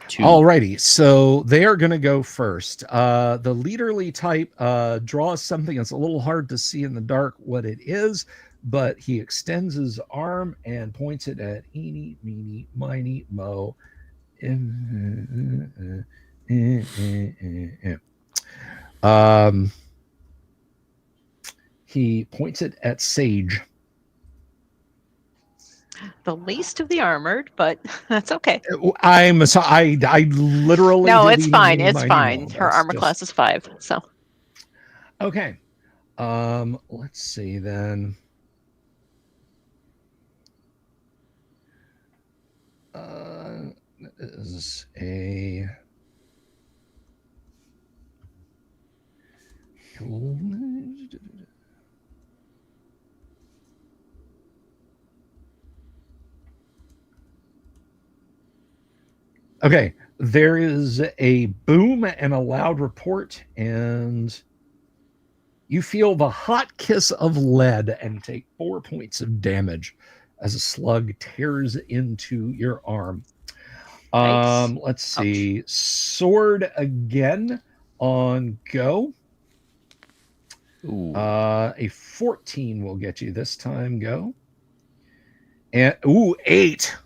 [SPEAKER 2] 2.
[SPEAKER 1] Alrighty, so they are going to go first. The leaderly type draws something that's a little hard to see in the dark what it is, but he extends his arm and points it at Eeny, Meeny, Miny, Mo. He points it at Sage.
[SPEAKER 5] The least of the armored, but that's okay.
[SPEAKER 1] I literally
[SPEAKER 5] No,
[SPEAKER 1] did
[SPEAKER 5] it's
[SPEAKER 1] eeny,
[SPEAKER 5] fine.
[SPEAKER 1] meeny,
[SPEAKER 5] It's
[SPEAKER 1] miny,
[SPEAKER 5] fine.
[SPEAKER 1] moe.
[SPEAKER 5] Her
[SPEAKER 1] That's
[SPEAKER 5] armor
[SPEAKER 1] just-
[SPEAKER 5] class is 5. So
[SPEAKER 1] Okay. Let's see then. That is a okay. There is a boom and a loud report, and you feel the hot kiss of lead and take 4 points of damage as a slug tears into your arm.
[SPEAKER 5] Yikes.
[SPEAKER 1] Let's see. Sword again on Go.
[SPEAKER 2] Ooh.
[SPEAKER 1] A 14 will get you this time, Go. And 8.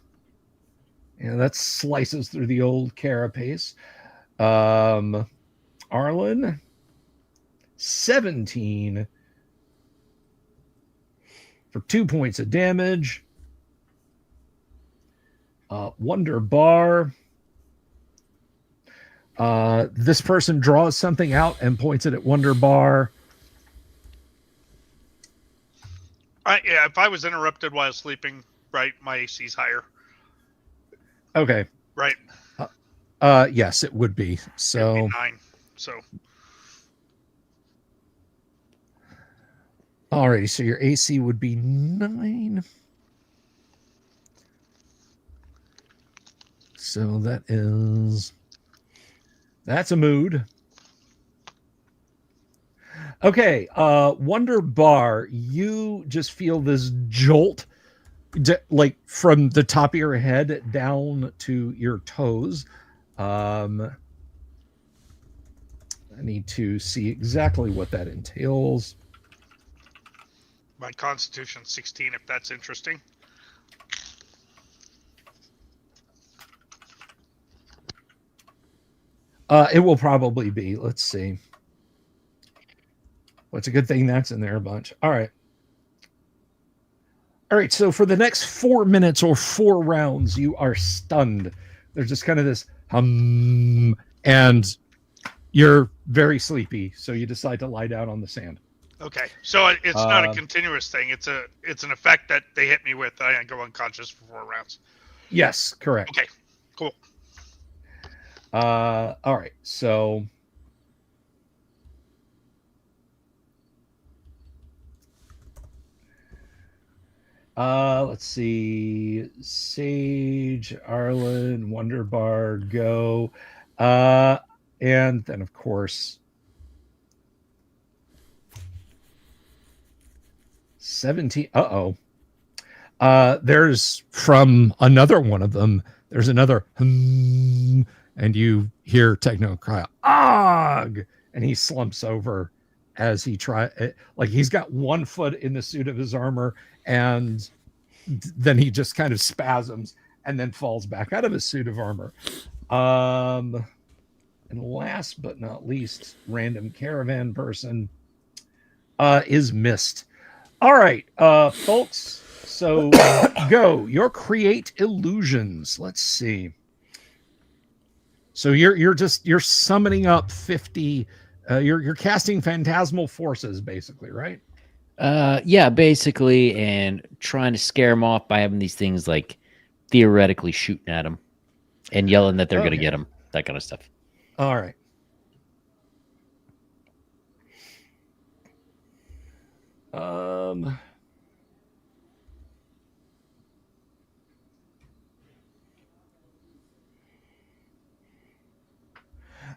[SPEAKER 1] Yeah, that slices through the old carapace. Arlen, 17 for 2 points of damage. Wonder Bar. This person draws something out and points it at Wonder Bar.
[SPEAKER 3] Yeah, if I was interrupted while sleeping, right, my AC's higher.
[SPEAKER 1] Okay.
[SPEAKER 3] Right.
[SPEAKER 1] Yes, it would be. So
[SPEAKER 3] It'd be 9. So
[SPEAKER 1] alrighty, so your AC would be 9. So that's a mood. Okay, Wonder Bar, you just feel this jolt, like from the top of your head down to your toes. I need to see exactly what that entails.
[SPEAKER 3] My Constitution 16, if that's interesting.
[SPEAKER 1] It will probably be. Let's see. Well, it's a good thing that's in there a bunch. All right. All right. So for the next 4 minutes or 4 rounds, you are stunned. There's just kind of this and you're very sleepy. So you decide to lie down on the sand.
[SPEAKER 3] Okay, so it's not a continuous thing. It's an effect that they hit me with. I go unconscious for 4 rounds.
[SPEAKER 1] Yes, correct.
[SPEAKER 3] Okay, cool.
[SPEAKER 1] All right. So let's see. Sage, Arlen, Wonder Bar, go. And then of course 17. There's from another one of them, there's another and you hear Techno cry out, "Og!" And he slumps over as he like he's got one foot in the suit of his armor, and then he just kind of spasms and then falls back out of his suit of armor. And last but not least, random caravan person is missed. All right, folks. So go. Your create illusions. Let's see. So you're summoning up 50. You're casting phantasmal forces, basically, right?
[SPEAKER 2] Yeah, basically, and trying to scare them off by having these things like theoretically shooting at them and yelling that they're going to get them. That kind of stuff.
[SPEAKER 1] All right.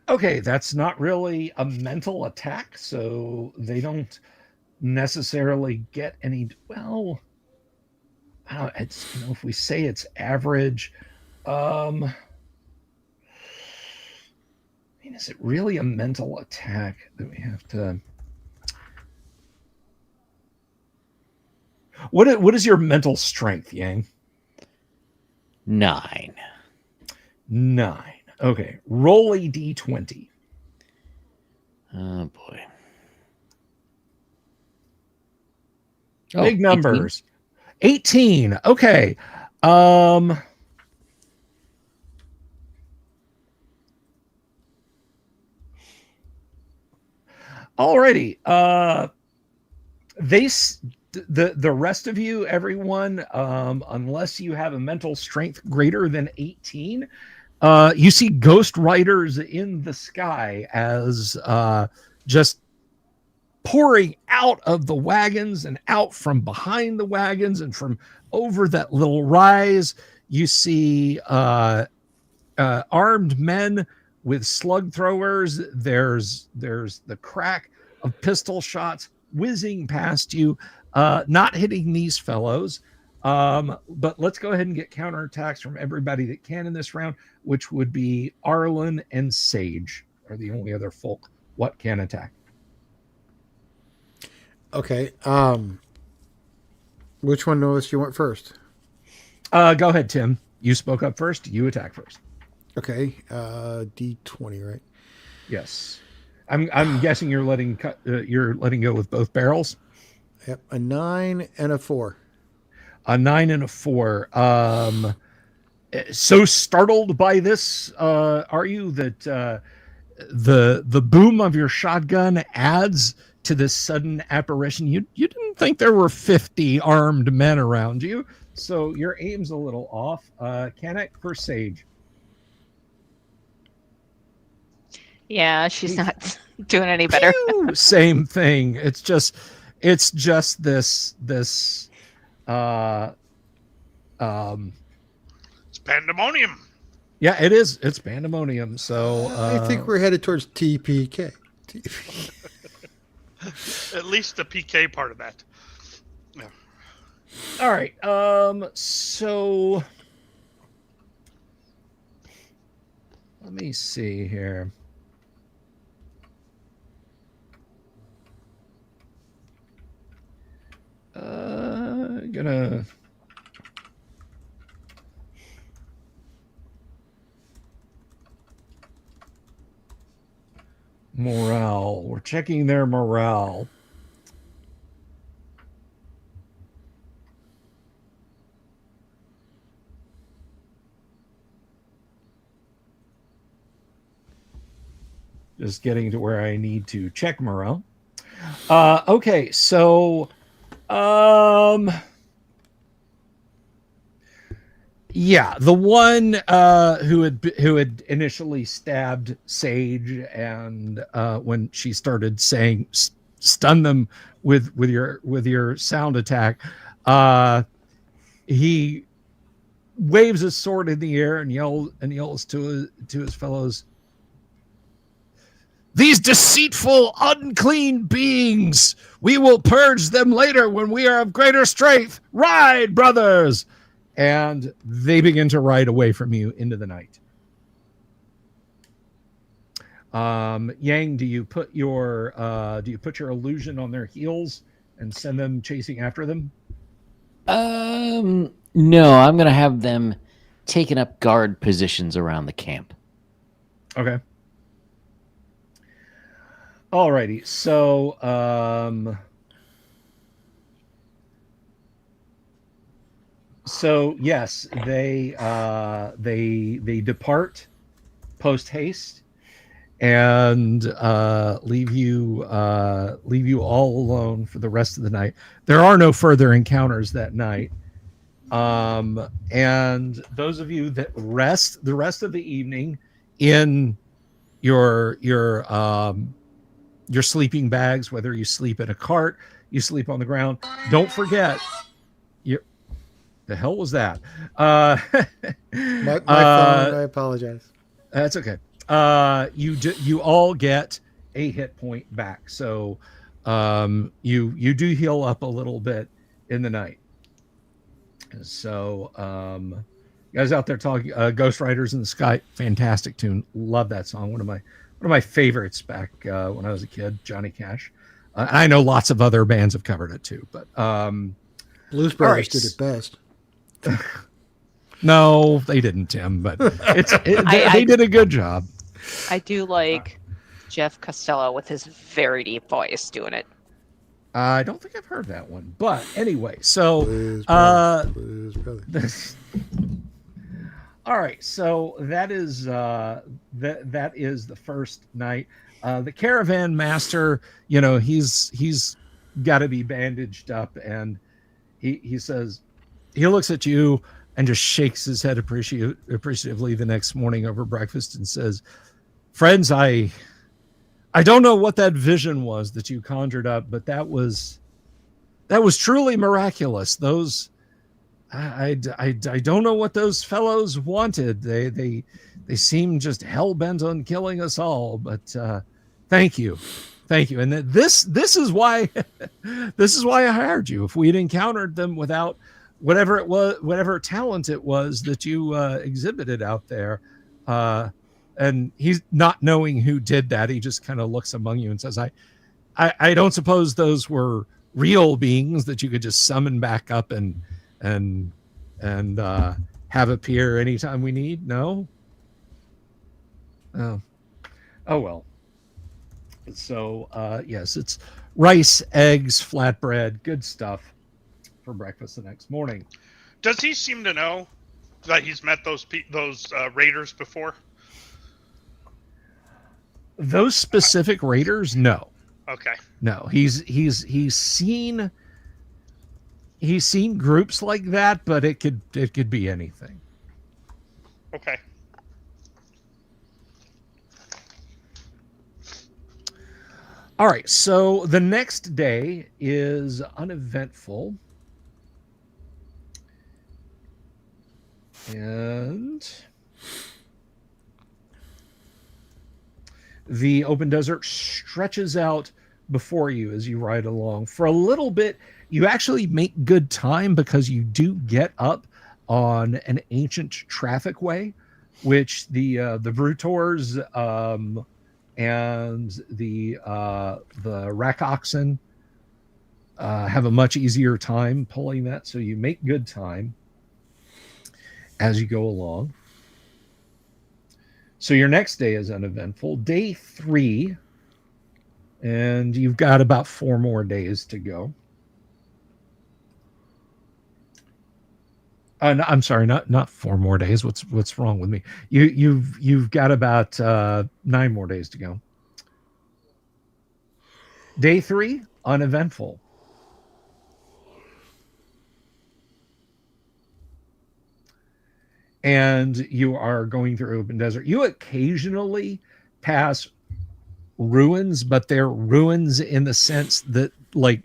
[SPEAKER 1] Okay, that's not really a mental attack, so they don't necessarily get any. Well, it's if we say it's average, I mean, is it really a mental attack that we have to? What is your mental strength, Yang?
[SPEAKER 2] 9.
[SPEAKER 1] 9. Okay, roll a d20.
[SPEAKER 2] Oh boy.
[SPEAKER 1] Big numbers. 18. Okay. Alrighty. The rest of you, everyone, unless you have a mental strength greater than 18, you see ghost riders in the sky as just pouring out of the wagons and out from behind the wagons and from over that little rise. You see armed men with slug throwers. There's the crack of pistol shots whizzing past you, not hitting these fellows. But let's go ahead and get counterattacks from everybody that can in this round, which would be Arlen and Sage are the only other folk what can attack.
[SPEAKER 4] Okay. Which one noticed you went first?
[SPEAKER 1] Go ahead, Tim. You spoke up first. You attack first.
[SPEAKER 4] Okay. D20, right?
[SPEAKER 1] Yes. I'm guessing you're letting go with both barrels.
[SPEAKER 4] Yep. A 9 and a 4.
[SPEAKER 1] A 9 and a 4. So startled by this, are you that the boom of your shotgun adds to this sudden apparition? You didn't think there were 50 armed men around you, so your aim's a little off. Canik for Sage.
[SPEAKER 5] Yeah, she's not doing any better.
[SPEAKER 1] Same thing. It's just this
[SPEAKER 3] It's pandemonium.
[SPEAKER 1] yeah, it is. It's pandemonium. So
[SPEAKER 4] I think we're headed towards TPK.
[SPEAKER 3] At least the PK part of that. Yeah.
[SPEAKER 1] All right. So let me see here. Gonna morale. We're checking their morale. Just getting to where I need to check morale. Okay, so yeah, the one who had initially stabbed Sage, and when she started saying stun them with your sound attack, he waves his sword in the air and yells to his fellows, "These deceitful, unclean beings! We will purge them later when we are of greater strength. Ride, brothers!" And they begin to ride away from you into the night. Yang, do you put your illusion on their heels and send them chasing after them?
[SPEAKER 2] No, I'm gonna have them taking up guard positions around the camp.
[SPEAKER 1] Okay. Alrighty. So yes, they depart post haste and leave you all alone for the rest of the night. There are no further encounters that night. And those of you that rest the rest of the evening in your sleeping bags, whether you sleep in a cart, you sleep on the ground, don't forget the hell was that?
[SPEAKER 4] My phone. I apologize.
[SPEAKER 1] That's okay. You all get a hit point back, so you do heal up a little bit in the night. So you guys out there talking, Ghost Riders in the Sky, fantastic tune. Love that song. One of my favorites back when I was a kid. Johnny Cash. And I know lots of other bands have covered it too, but
[SPEAKER 4] Blues Brothers did it best.
[SPEAKER 1] No, they didn't, Tim. But they did a good job.
[SPEAKER 5] I do like Jeff Costello with his very deep voice doing it.
[SPEAKER 1] I don't think I've heard that one, but anyway, so
[SPEAKER 4] Blues Brothers.
[SPEAKER 1] All right, so that is that is the first night. The caravan master, he's got to be bandaged up, and he says, he looks at you and just shakes his head appreciatively the next morning over breakfast and says, "Friends, I don't know what that vision was that you conjured up, but that was truly miraculous. Those I don't know what those fellows wanted. They seem just hell bent on killing us all. But thank you, and this is why I hired you. If we had encountered them without whatever it was, whatever talent it was that you exhibited out there, and he's not knowing who did that. He just kind of looks among you and says, I don't suppose those were real beings that you could just summon back up and have appear anytime we need? No? Oh well. So yes, it's rice, eggs, flatbread, good stuff for breakfast the next morning.
[SPEAKER 3] Does he seem to know that he's met those raiders before?
[SPEAKER 1] Those specific raiders, no.
[SPEAKER 3] Okay.
[SPEAKER 1] No, he's seen groups like that, but it could be anything.
[SPEAKER 3] Okay.
[SPEAKER 1] All right, so the next day is uneventful. And the open desert stretches out before you as you ride along. For a little bit, you actually make good time because you do get up on an ancient traffic way, which the Vrutors and the rack oxen have a much easier time pulling that. So you make good time as you go along. So your next day is uneventful. Day 3, and you've got about 4 more days to go. No, I'm sorry, not 4 more days. What's wrong with me? You've got about 9 more days to go. Day 3, uneventful. And you are going through open desert. You occasionally pass ruins, but they're ruins in the sense that, like,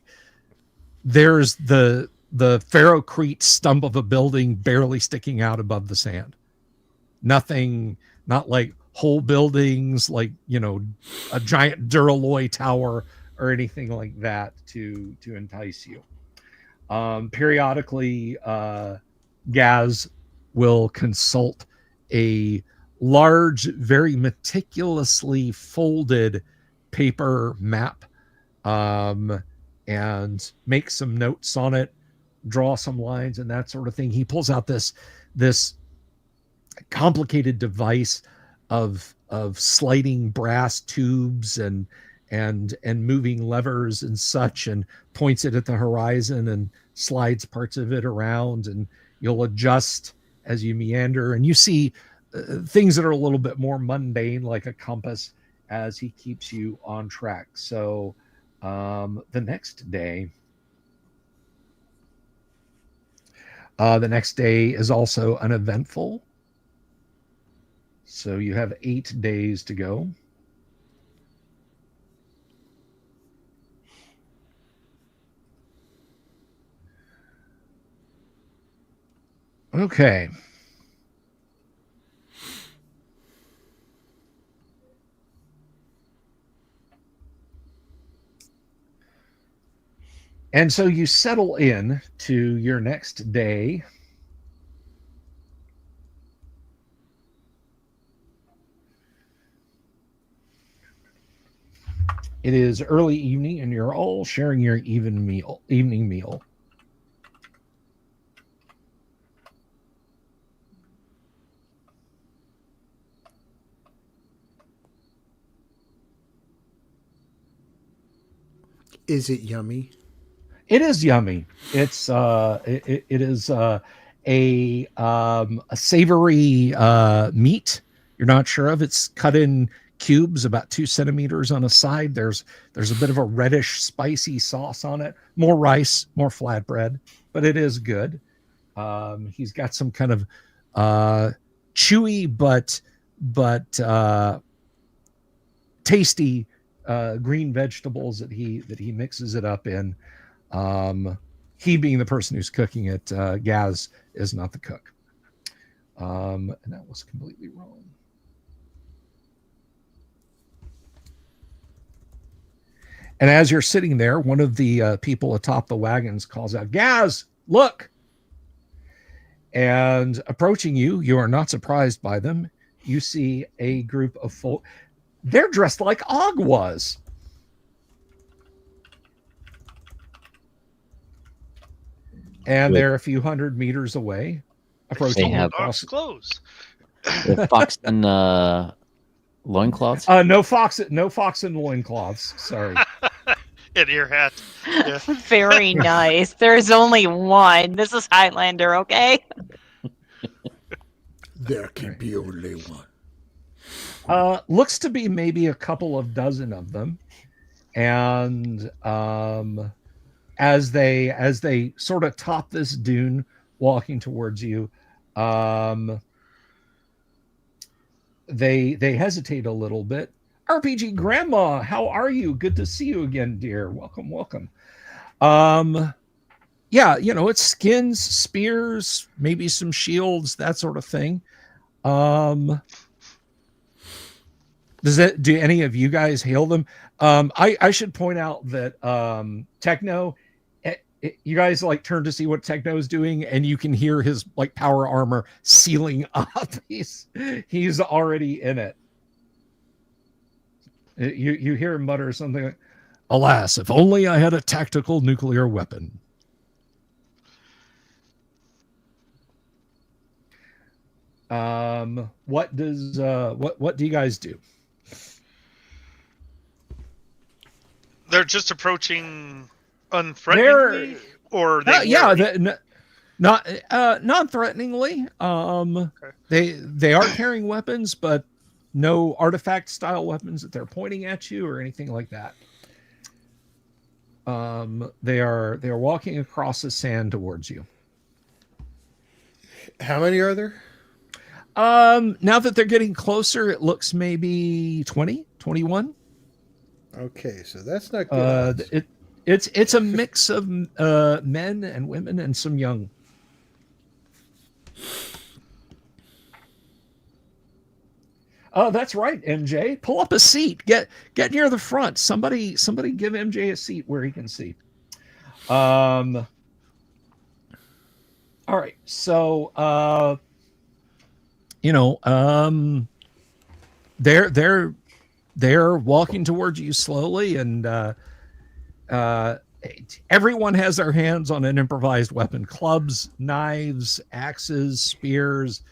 [SPEAKER 1] there's the ferrocrete stump of a building barely sticking out above the sand. Nothing, not like whole buildings, like, you know, a giant Duralloy tower or anything like that to entice you. Periodically, Gaz will consult a large, very meticulously folded paper map, and make some notes on it, draw some lines and that sort of thing. He pulls out this complicated device of sliding brass tubes and moving levers and such, and points it at the horizon and slides parts of it around, and you'll adjust as you meander, and you see things that are a little bit more mundane, like a compass, as he keeps you on track. So the next day is also uneventful. So you have 8 days to go. Okay. And so you settle in to your next day. It is early evening, and you're all sharing your evening meal.
[SPEAKER 4] Is it yummy?
[SPEAKER 1] It is yummy. It's it is a savory meat. You're not sure of. It's cut in cubes about 2 centimeters on a side. There's a bit of a reddish, spicy sauce on it. More rice, more flatbread, but it is good. He's got some kind of chewy but tasty green vegetables that he mixes it up in. He being the person who's cooking it, Gaz is not the cook. And that was completely wrong. And as you're sitting there, one of the people atop the wagons calls out, "Gaz, look!" And approaching you, you are not surprised by them. You see a group of folk. They're dressed like Og was. And they're a few hundred meters away. Approaching.
[SPEAKER 2] They have
[SPEAKER 3] Dog's clothes.
[SPEAKER 2] fox and loincloths.
[SPEAKER 1] No fox and loincloths. Sorry.
[SPEAKER 3] An ear hat. Yeah.
[SPEAKER 5] Very nice. There's only one. This is Highlander, okay?
[SPEAKER 4] There can be only one.
[SPEAKER 1] Looks to be maybe a couple of dozen of them. And as they sort of top this dune walking towards you, they hesitate a little bit. RPG Grandma, how are you? Good to see you again, dear. Welcome. Yeah, you know, it's skins, spears, maybe some shields, that sort of thing. Do any of you guys hail them? I should point out that Techno, you guys like turn to see what Techno's doing, and you can hear his like power armor sealing up. He's already in it. You hear him mutter something like, "Alas, if only I had a tactical nuclear weapon." What do you guys do?
[SPEAKER 3] They're just approaching unthreateningly, or they
[SPEAKER 1] not non-threateningly. They are carrying weapons, but no artifact style weapons that they're pointing at you or anything like that. They are walking across the sand towards you.
[SPEAKER 4] How many are there?
[SPEAKER 1] Now that they're getting closer, it looks maybe 20, 21.
[SPEAKER 4] Okay, so that's not good.
[SPEAKER 1] It's a mix of men and women and some young. Oh, that's right, MJ. Pull up a seat. Get near the front. Somebody give MJ a seat where he can see. All right. So they're walking towards you slowly, and everyone has their hands on an improvised weapon: clubs, knives, axes, spears.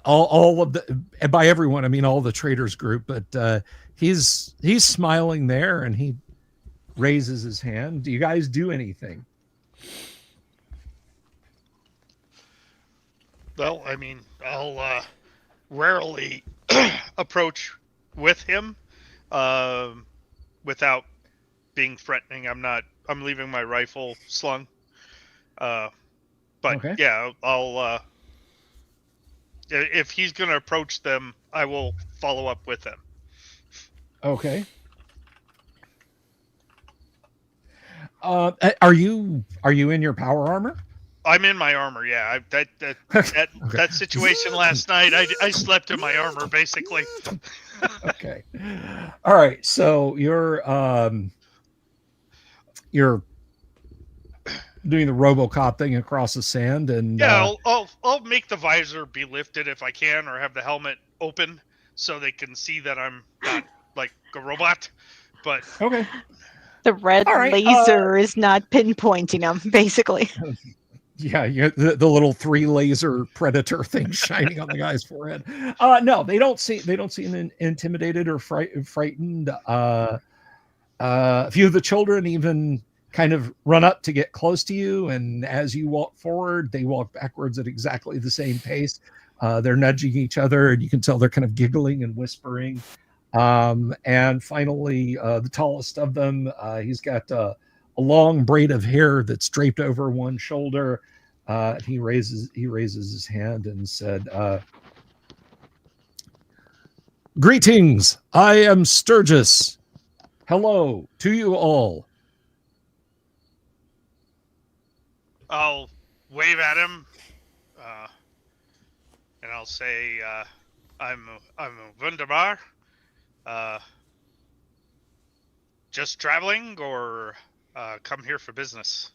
[SPEAKER 1] All of the, and by everyone I mean all the traders group, but he's smiling there, and he raises his hand. Do you guys do anything?
[SPEAKER 3] Well, I mean, I'll rarely approach with him without being threatening. I'm leaving my rifle slung. But okay. Yeah, I'll if he's going to approach them, I will follow up with them.
[SPEAKER 1] Okay. Are you in your power armor?
[SPEAKER 3] I'm in my armor. Yeah, that situation last night, I slept in my armor basically.
[SPEAKER 1] Okay. All right. So you're doing the RoboCop thing across the sand, and
[SPEAKER 3] yeah, I'll make the visor be lifted if I can, or have the helmet open so they can see that I'm not like a robot. But
[SPEAKER 1] okay.
[SPEAKER 6] The red laser is not pinpointing them, basically.
[SPEAKER 1] Yeah, the little 3 laser predator thing shining on the guy's forehead. No, they don't seem intimidated or frightened. A few of the children even kind of run up to get close to you, and as you walk forward, they walk backwards at exactly the same pace. They're nudging each other, and you can tell they're kind of giggling and whispering. And finally, the tallest of them, he's got a long braid of hair that's draped over one shoulder. He raises his hand and said, "Greetings, I am Sturgis. Hello to you all."
[SPEAKER 3] I'll wave at him, and I'll say, I'm wunderbar. Just traveling, or come here for business?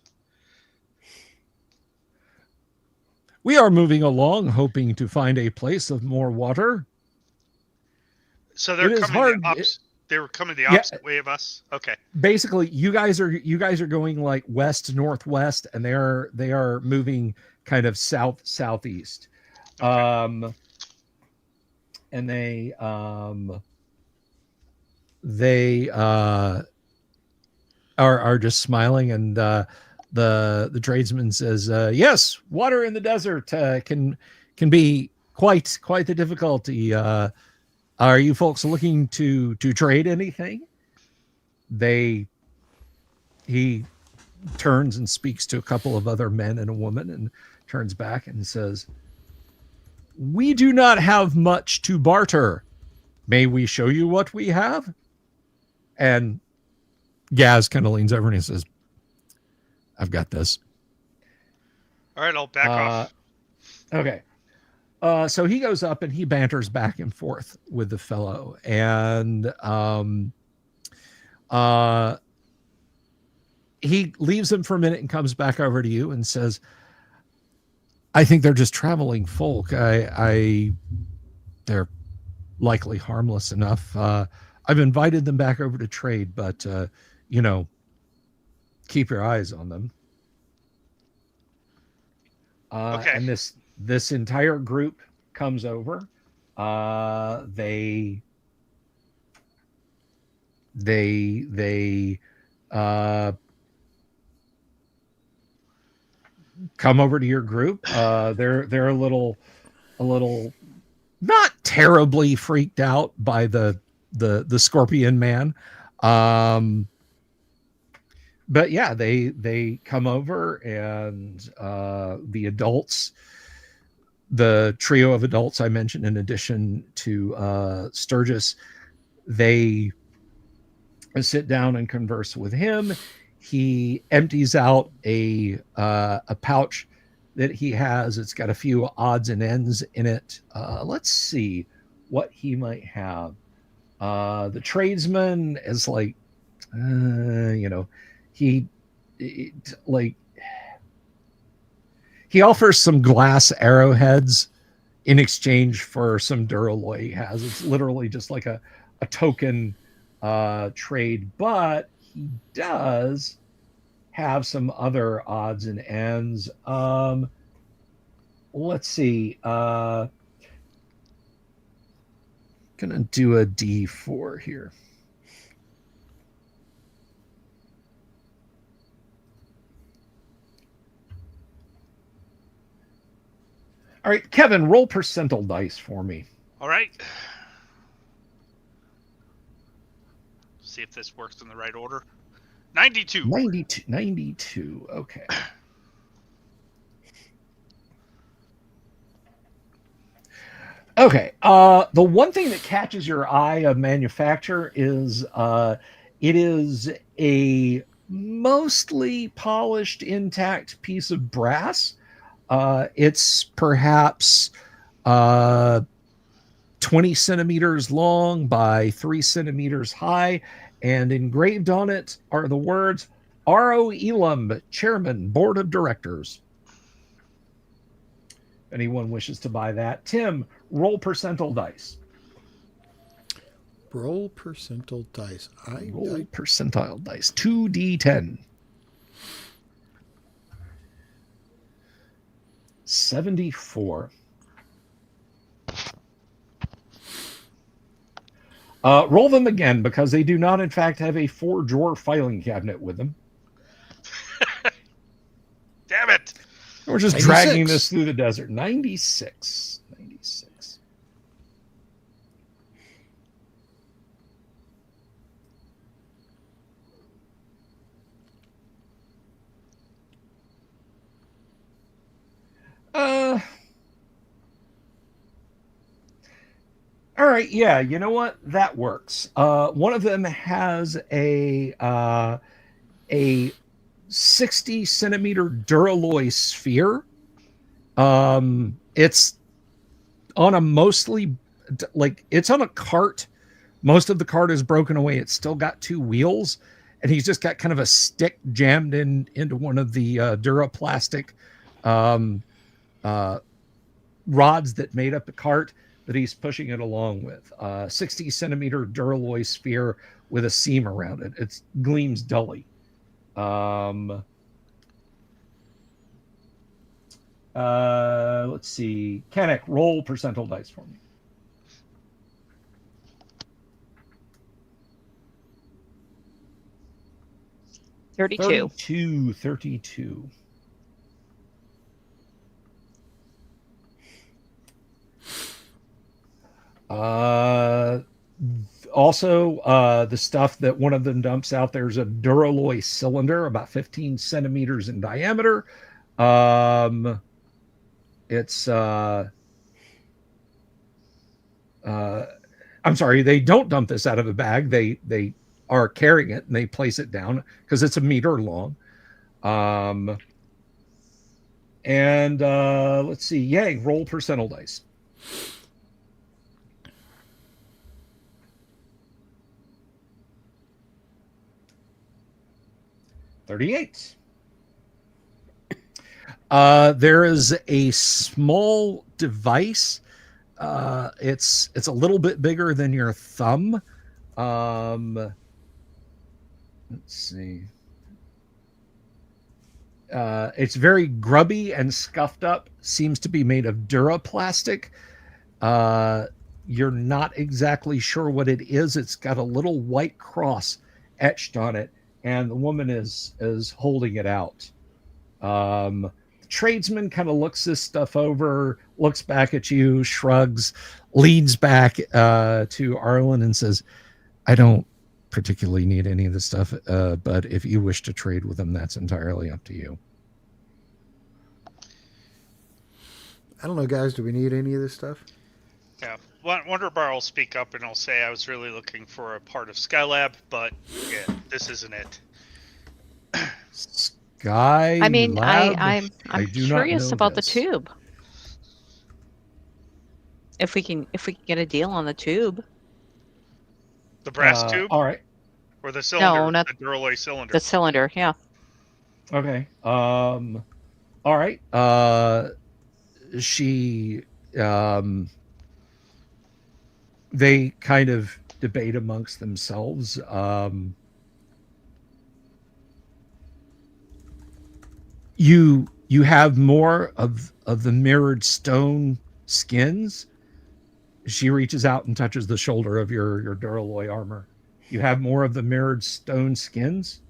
[SPEAKER 1] We are moving along, hoping to find a place of more water.
[SPEAKER 3] So they're coming they were coming the opposite way of us. Okay.
[SPEAKER 1] Basically, you guys are going like west northwest, and they are moving kind of southeast. Okay. And they are just smiling, and the tradesman says, "Yes, water in the desert can be quite the difficulty. Are you folks looking to trade anything?" He turns and speaks to a couple of other men and a woman, and turns back and says, "We do not have much to barter. May we show you what we have?" And Gaz kind of leans over and he says, "I've got this."
[SPEAKER 3] All right, I'll back off.
[SPEAKER 1] Okay. So he goes up and he banters back and forth with the fellow, and he leaves him for a minute and comes back over to you and says, I think they're just traveling folk. They're likely harmless enough. I've invited them back over to trade, but keep your eyes on them.
[SPEAKER 3] Okay.
[SPEAKER 1] And this entire group comes over. They come over to your group. They're a little not terribly freaked out by the scorpion man. But yeah, they come over, and the adults, the trio of adults I mentioned, in addition to Sturgis, they sit down and converse with him. He empties out a pouch that he has. It's got a few odds and ends in it. Let's see what he might have. The tradesman is like, he offers some glass arrowheads in exchange for some duralloy he has. It's literally just like a token trade, but he does have some other odds and ends. Let's see. Gonna do a D4 here. All right, Kevin, roll percentile dice for me.
[SPEAKER 3] All right. See if this works in the right order. 92.
[SPEAKER 1] 92. Okay. Okay. The one thing that catches your eye of manufacture is it is a mostly polished, intact piece of brass. It's perhaps 20 centimeters long by 3 centimeters high, and engraved on it are the words R.O. Elam, Chairman, Board of Directors. If anyone wishes to buy that. Tim, roll percentile dice.
[SPEAKER 4] Roll percentile dice.
[SPEAKER 1] Roll percentile dice. 2d10. 74. Roll them again, because they do not, in fact, have a 4-drawer filing cabinet with them.
[SPEAKER 3] Damn it!
[SPEAKER 1] We're just
[SPEAKER 4] 96.
[SPEAKER 1] dragging this through the desert. 96. 96. All right, yeah, you know what? That works. One of them has a 60 centimeter duralloy sphere. It's on a mostly, it's on a cart. Most of the cart is broken away. It's still got 2 wheels, and he's just got kind of a stick jammed into one of the duraplastic rods that made up the cart that he's pushing it along with. 60 centimeter duralloy sphere with a seam around it. It gleams dully. Let's see. Kanek, roll percentile dice for me.
[SPEAKER 5] $32.
[SPEAKER 1] 32. Also, the stuff that one of them dumps out, there's a duralloy cylinder about 15 centimeters in diameter. It's I'm sorry, they don't dump this out of a bag. They are carrying it, and they place it down because it's a meter long. And let's see. Yang, roll percentile dice. 38. There is a small device. It's a little bit bigger than your thumb. Let's see. It's very grubby and scuffed up. Seems to be made of duraplastic. You're not exactly sure what it is. It's got a little white cross etched on it, and the woman is holding it out. The tradesman kind of looks this stuff over, looks back at you, shrugs, leads back to Arlen and says, I don't particularly need any of this stuff, but if you wish to trade with them, that's entirely up to you.
[SPEAKER 4] I don't know, guys. Do we need any of this stuff?
[SPEAKER 3] Yeah. Wonderbar will speak up and I'll say I was really looking for a part of Skylab, but yeah, this isn't it.
[SPEAKER 1] Sky.
[SPEAKER 6] I mean,
[SPEAKER 1] Lab?
[SPEAKER 6] I'm
[SPEAKER 1] do not
[SPEAKER 6] curious
[SPEAKER 1] know
[SPEAKER 6] about
[SPEAKER 1] this.
[SPEAKER 6] the tube. If we can get a deal on the tube,
[SPEAKER 3] The brass tube
[SPEAKER 1] All right.
[SPEAKER 3] or the cylinder?
[SPEAKER 6] not
[SPEAKER 3] the Duralloy cylinder.
[SPEAKER 6] the cylinder. Yeah.
[SPEAKER 1] Okay. All right. She they kind of debate amongst themselves. You have more of the mirrored stone skins. She reaches out and touches the shoulder of your Duralloy armor. You have more of the mirrored stone skins.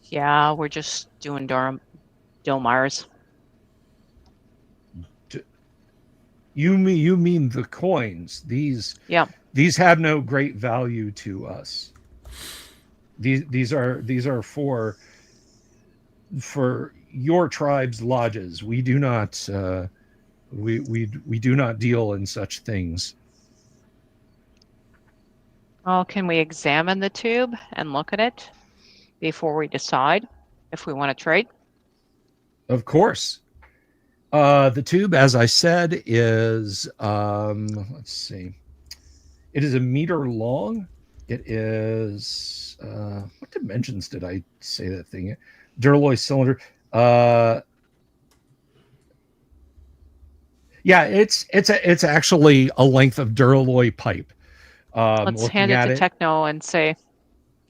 [SPEAKER 6] Yeah, we're just doing Dilmars.
[SPEAKER 1] You mean the coins? These have no great value to us. These are for your tribe's lodges. We do not we do not deal in such things.
[SPEAKER 6] Well, can we examine the tube and look at it before we decide if we want to trade?
[SPEAKER 1] Of course. The tube, as I said, is let's see. It is a meter long. It is what dimensions did I say that thing? Duralloy cylinder. Yeah, it's actually a length of Duralloy pipe.
[SPEAKER 6] Let's hand it to Techno and say,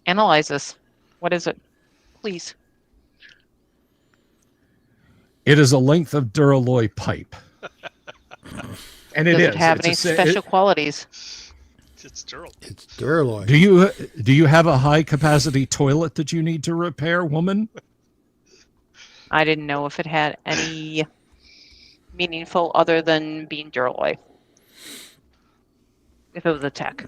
[SPEAKER 6] analyze this. What is it? Please.
[SPEAKER 1] It is a length of Duralloy pipe. And
[SPEAKER 6] Does it have any special qualities?
[SPEAKER 3] It's Duralloy.
[SPEAKER 4] It's Duralloy.
[SPEAKER 1] Do you have a high capacity toilet that you need to repair, woman?
[SPEAKER 6] I didn't know if it had any meaningful other than being Duralloy. If it was a tech.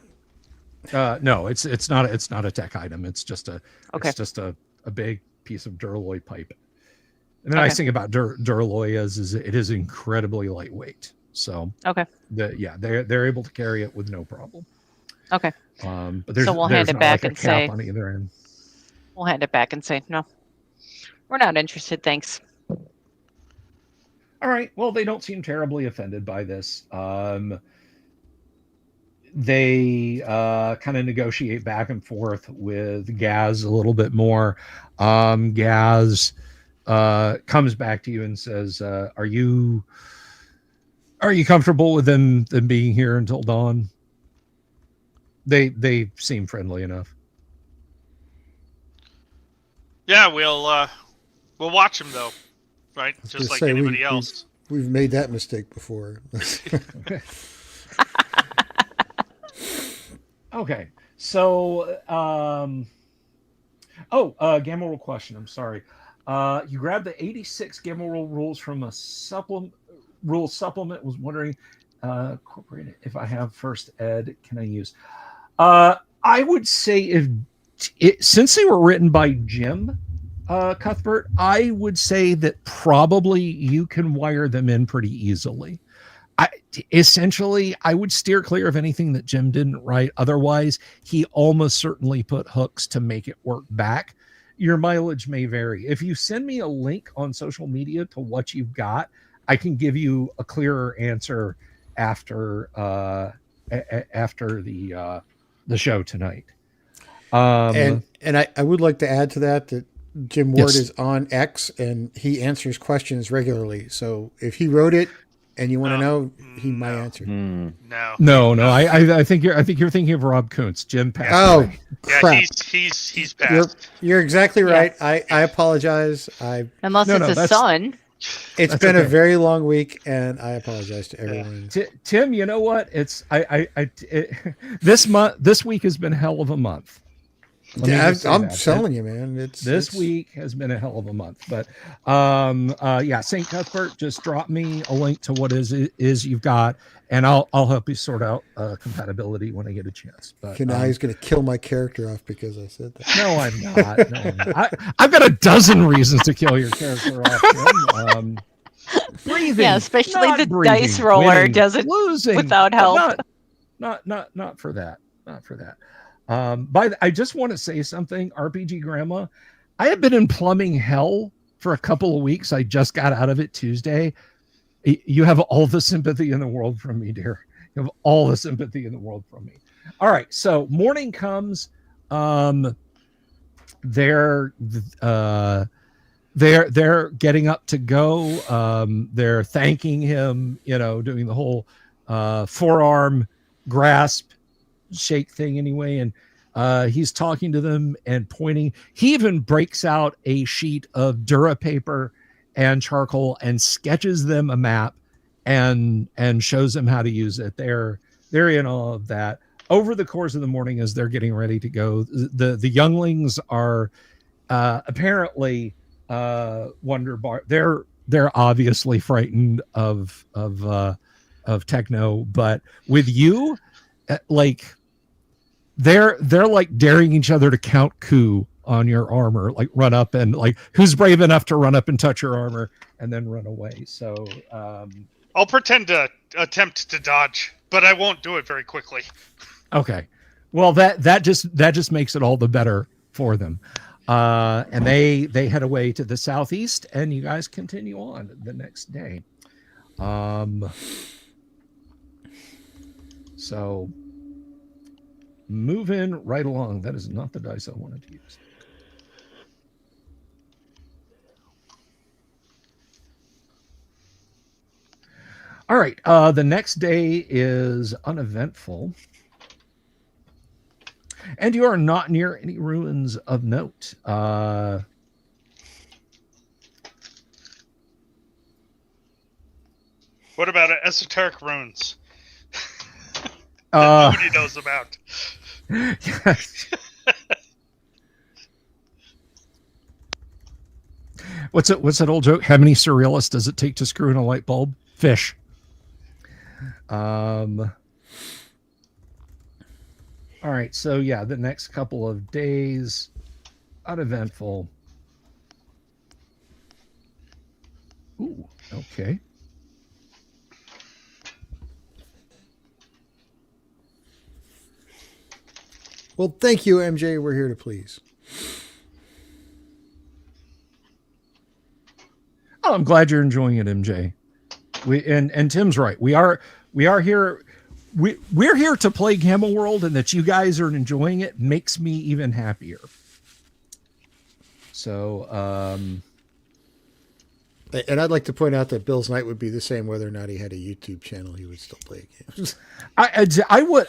[SPEAKER 1] No, it's not a tech item. It's just a
[SPEAKER 6] Okay.
[SPEAKER 1] it's just a big piece of Duralloy pipe. And the nice thing about Duralloy is it is incredibly lightweight. So they're able to carry it with no problem.
[SPEAKER 6] Okay.
[SPEAKER 1] But there's
[SPEAKER 6] So we'll
[SPEAKER 1] there's
[SPEAKER 6] hand it
[SPEAKER 1] not
[SPEAKER 6] back
[SPEAKER 1] like a
[SPEAKER 6] and
[SPEAKER 1] cap
[SPEAKER 6] say
[SPEAKER 1] on either end.
[SPEAKER 6] we'll hand it back and say no. We're not interested, thanks.
[SPEAKER 1] All right. Well, they don't seem terribly offended by this. They kind of negotiate back and forth with Gaz a little bit more. Gaz comes back to you and says, "Are you comfortable with them being here until dawn?" They seem friendly enough.
[SPEAKER 3] Yeah, we'll watch him though, right?
[SPEAKER 4] I was
[SPEAKER 3] Just
[SPEAKER 4] gonna
[SPEAKER 3] like
[SPEAKER 4] say,
[SPEAKER 3] anybody else.
[SPEAKER 4] We've made that mistake before.
[SPEAKER 1] Okay. So, gamma rule question. I'm sorry. You grabbed the 86 gamma rule rules from a supplement. Was wondering, incorporated. If I have first ed, can I use? I would say since they were written by Jim Cuthbert, I would say that probably you can wire them in pretty easily. I would steer clear of anything that Jim didn't write. Otherwise, he almost certainly put hooks to make it work back. Your mileage may vary. If you send me a link on social media to what you've got, I can give you a clearer answer after after the show tonight.
[SPEAKER 4] And I would like to add to that Jim Ward
[SPEAKER 1] Yes.
[SPEAKER 4] is on X and he answers questions regularly. So if he wrote it and you want to know, he might answer.
[SPEAKER 2] Hmm.
[SPEAKER 3] No.
[SPEAKER 1] No. I think you're thinking of Rob Kuntz. Jim passed
[SPEAKER 4] Oh
[SPEAKER 1] away.
[SPEAKER 3] Yeah,
[SPEAKER 4] crap!
[SPEAKER 3] he's passed.
[SPEAKER 4] You're exactly right.
[SPEAKER 6] Yes.
[SPEAKER 4] I apologize.
[SPEAKER 6] Unless
[SPEAKER 1] No,
[SPEAKER 6] it's
[SPEAKER 1] no,
[SPEAKER 6] his
[SPEAKER 1] that's-
[SPEAKER 6] son.
[SPEAKER 4] It's
[SPEAKER 1] That's
[SPEAKER 4] been a
[SPEAKER 1] okay.
[SPEAKER 4] very long week, and I apologize to everyone.
[SPEAKER 1] Tim, you know what? It's this week has been a hell of a month. Let me
[SPEAKER 4] Yeah,
[SPEAKER 1] just say
[SPEAKER 4] I'm
[SPEAKER 1] that.
[SPEAKER 4] telling you, man.
[SPEAKER 1] This week has been a hell of a month. But yeah, St. Cuthbert, just drop me a link to what is you've got, and I'll help you sort out compatibility when I get a chance. But
[SPEAKER 4] now he's going to kill my character off because I said that.
[SPEAKER 1] no, I'm not. No, I'm not. I've got a dozen reasons to kill your character off. Tim. Breathing,
[SPEAKER 6] Yeah, especially
[SPEAKER 1] not
[SPEAKER 6] the
[SPEAKER 1] breathing,
[SPEAKER 6] dice roller
[SPEAKER 1] winning,
[SPEAKER 6] does it
[SPEAKER 1] losing
[SPEAKER 6] without
[SPEAKER 1] but
[SPEAKER 6] help.
[SPEAKER 1] Not for that. Not for that. I just want to say something. RPG Grandma, I have been in plumbing hell for a couple of weeks. I just got out of it Tuesday. You have all the sympathy in the world from me, dear. You have all the sympathy in the world from me. All right, so morning comes. They're getting up to go. They're thanking him, doing the whole forearm grasp shake thing anyway, and he's talking to them and pointing. He even breaks out a sheet of Dura paper and charcoal and sketches them a map and shows them how to use it. They're in all of that. Over the course of the morning, as they're getting ready to go, the younglings are apparently wonder bar. They're obviously frightened of techno, but with you, like they're like daring each other to count coup on your armor, like run up and like who's brave enough to run up and touch your armor and then run away. So
[SPEAKER 3] I'll pretend to attempt to dodge, but I won't do it very quickly.
[SPEAKER 1] okay, well that just makes it all the better for them. And they head away to the southeast, and you guys continue on the next day. So moving right along. That is not the dice I wanted to use. All right. The next day is uneventful. And you are not near any ruins of note.
[SPEAKER 3] What about esoteric runes?
[SPEAKER 1] Uh,
[SPEAKER 3] Nobody knows about.
[SPEAKER 1] Yes. What's that old joke? How many surrealists does it take to screw in a light bulb? Fish. All right, so yeah, the next couple of days, uneventful. Ooh, okay.
[SPEAKER 4] Well, thank you, MJ. We're here to please.
[SPEAKER 1] Oh, I'm glad you're enjoying it, MJ. And Tim's right. We are here. We're here to play Gamma World, and that you guys are enjoying it makes me even happier. So,
[SPEAKER 4] And I'd like to point out that Bill's night would be the same whether or not he had a YouTube channel. He would still play games.
[SPEAKER 1] I would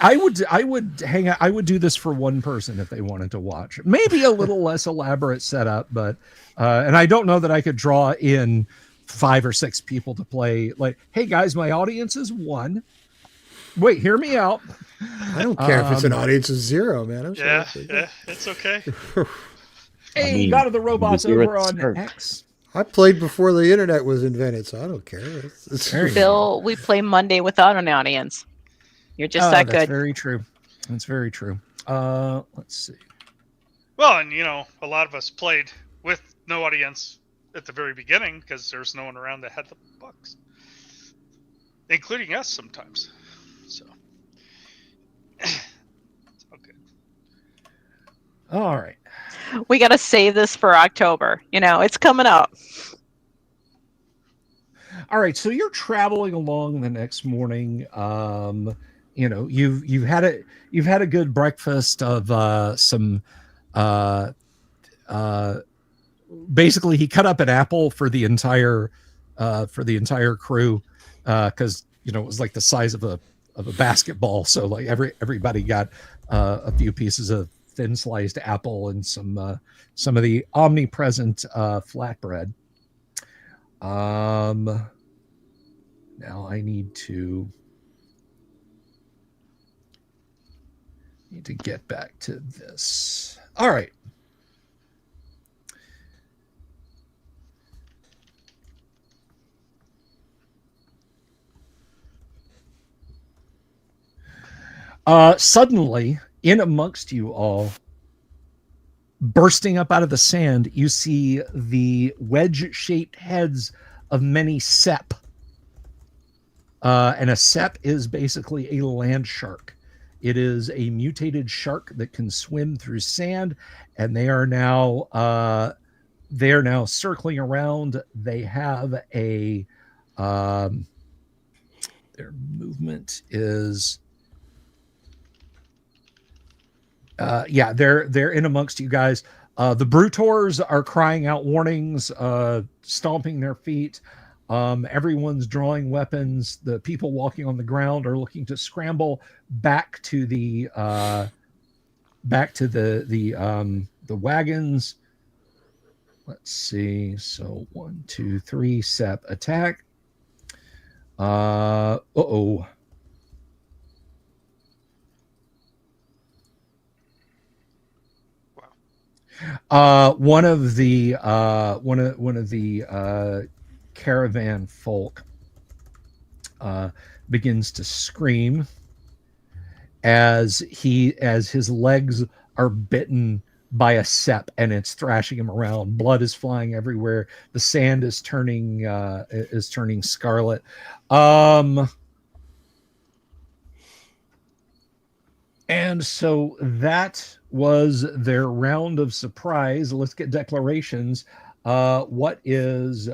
[SPEAKER 1] hang out. I would do this for one person if they wanted to watch. Maybe a little less elaborate setup, but and I don't know that I could draw in 5 or 6 people to play. Like, hey guys, my audience is 1. Wait, hear me out.
[SPEAKER 4] I don't care if it's an audience of 0, man. I'm
[SPEAKER 3] Yeah,
[SPEAKER 4] sorry.
[SPEAKER 3] it's okay.
[SPEAKER 1] Hey, God of the Robots
[SPEAKER 2] you were
[SPEAKER 1] over
[SPEAKER 2] at the
[SPEAKER 1] on
[SPEAKER 2] start.
[SPEAKER 1] X.
[SPEAKER 4] I played before the internet was invented, so I don't care. It's
[SPEAKER 1] There you go.
[SPEAKER 6] Bill, we play Monday without an audience. You're just that
[SPEAKER 1] That's
[SPEAKER 6] good.
[SPEAKER 1] very true. That's very true. Let's see.
[SPEAKER 3] Well, and a lot of us played with no audience at the very beginning because there's no one around that had the bucks, including us sometimes. So, okay.
[SPEAKER 1] All right.
[SPEAKER 6] We got to save this for October. It's coming up.
[SPEAKER 1] All right, so you're traveling along the next morning. You've had a good breakfast of some uh, uh, basically he cut up an apple for the entire crew because it was like the size of a basketball. So like everybody got a few pieces of thin sliced apple and some of the omnipresent flatbread. Now I need to get back to this. All right. Suddenly, in amongst you all, bursting up out of the sand, you see the wedge-shaped heads of many sep. And a sep is basically a land shark. It is a mutated shark that can swim through sand, and they are now circling around. They have their movement is they're in amongst you guys. The Brutors are crying out warnings, stomping their feet. Everyone's drawing weapons. The people walking on the ground are looking to scramble back to the wagons. Let's see. So 1, 2, 3, sep attack. Uh-oh. One of the caravan folk begins to scream as his legs are bitten by a sep and it's thrashing him around. Blood is flying everywhere. The sand is turning scarlet. And so that was their round of surprise. Let's get declarations. What is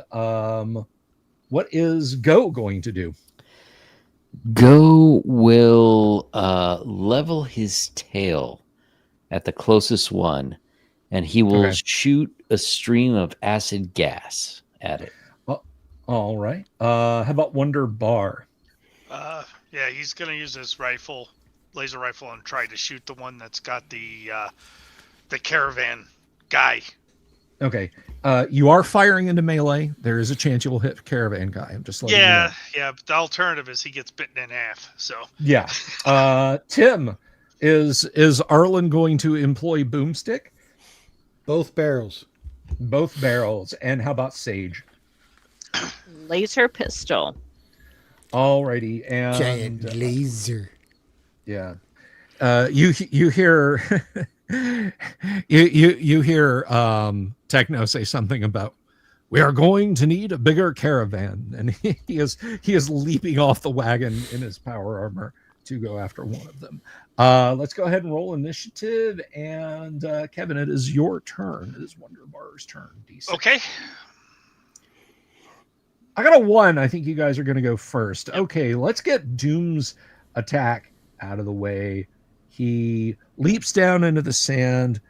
[SPEAKER 1] Go going to do?
[SPEAKER 2] Go will level his tail at the closest one, and he will shoot a stream of acid gas at it.
[SPEAKER 1] All right. How about Wonder Bar?
[SPEAKER 3] Yeah, he's gonna use his laser rifle, and try to shoot the one that's got the caravan guy.
[SPEAKER 1] Okay. You are firing into melee. There is a chance you will hit caravan guy. I'm just letting you know.
[SPEAKER 3] Yeah. But the alternative is he gets bitten in half. So
[SPEAKER 1] yeah. Tim, is Arlen going to employ boomstick?
[SPEAKER 4] Both barrels.
[SPEAKER 1] Both barrels. And how about Sage?
[SPEAKER 5] Laser pistol.
[SPEAKER 1] Alrighty. And
[SPEAKER 4] Giant laser.
[SPEAKER 1] Yeah. You hear you hear Techno say something about, we are going to need a bigger caravan, and he is leaping off the wagon in his power armor to go after one of them. Let's go ahead and roll initiative, and Kevin, it is your turn. It is Wonder Bar's turn. D6.
[SPEAKER 3] Okay.
[SPEAKER 1] I got a 1. I think you guys are going to go first. Okay, let's get Doom's attack out of the way. He leaps down into the sand,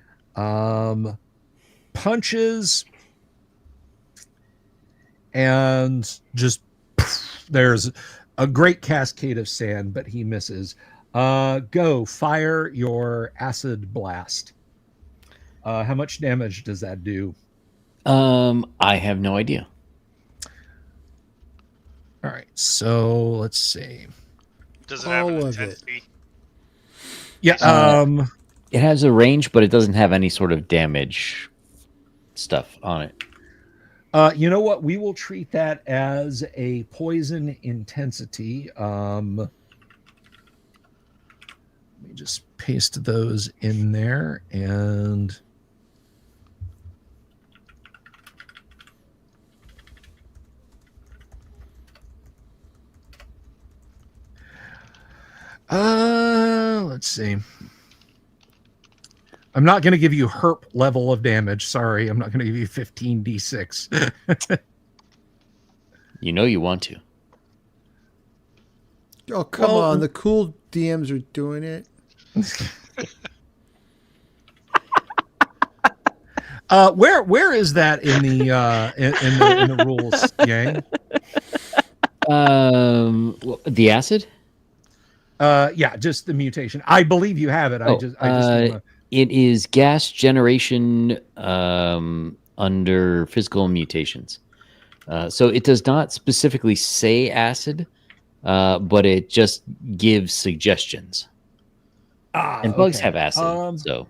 [SPEAKER 1] punches, and just there's a great cascade of sand, but he misses. Go, fire your acid blast. How much damage does that do?
[SPEAKER 2] I have no idea.
[SPEAKER 1] All right, so let's see.
[SPEAKER 3] Does it have an
[SPEAKER 4] All of it.
[SPEAKER 3] intensity?
[SPEAKER 1] Yeah,
[SPEAKER 2] It has a range, but it doesn't have any sort of damage stuff on it.
[SPEAKER 1] you know what? We will treat that as a poison intensity. Let me just paste those in there, and let's see. I'm not going to give you herp level of damage. Sorry, I'm not going to give you 15d6.
[SPEAKER 2] You know you want to.
[SPEAKER 4] Oh, come
[SPEAKER 1] Well,
[SPEAKER 4] on. The cool DMs are doing it.
[SPEAKER 1] Where is that in the in the rules, Yang?
[SPEAKER 2] The acid.
[SPEAKER 1] Yeah, just the mutation. I believe you have it. I just want to.
[SPEAKER 2] It is gas generation under physical mutations. So it does not specifically say acid, but it just gives suggestions. And bugs
[SPEAKER 1] Okay.
[SPEAKER 2] have acid, so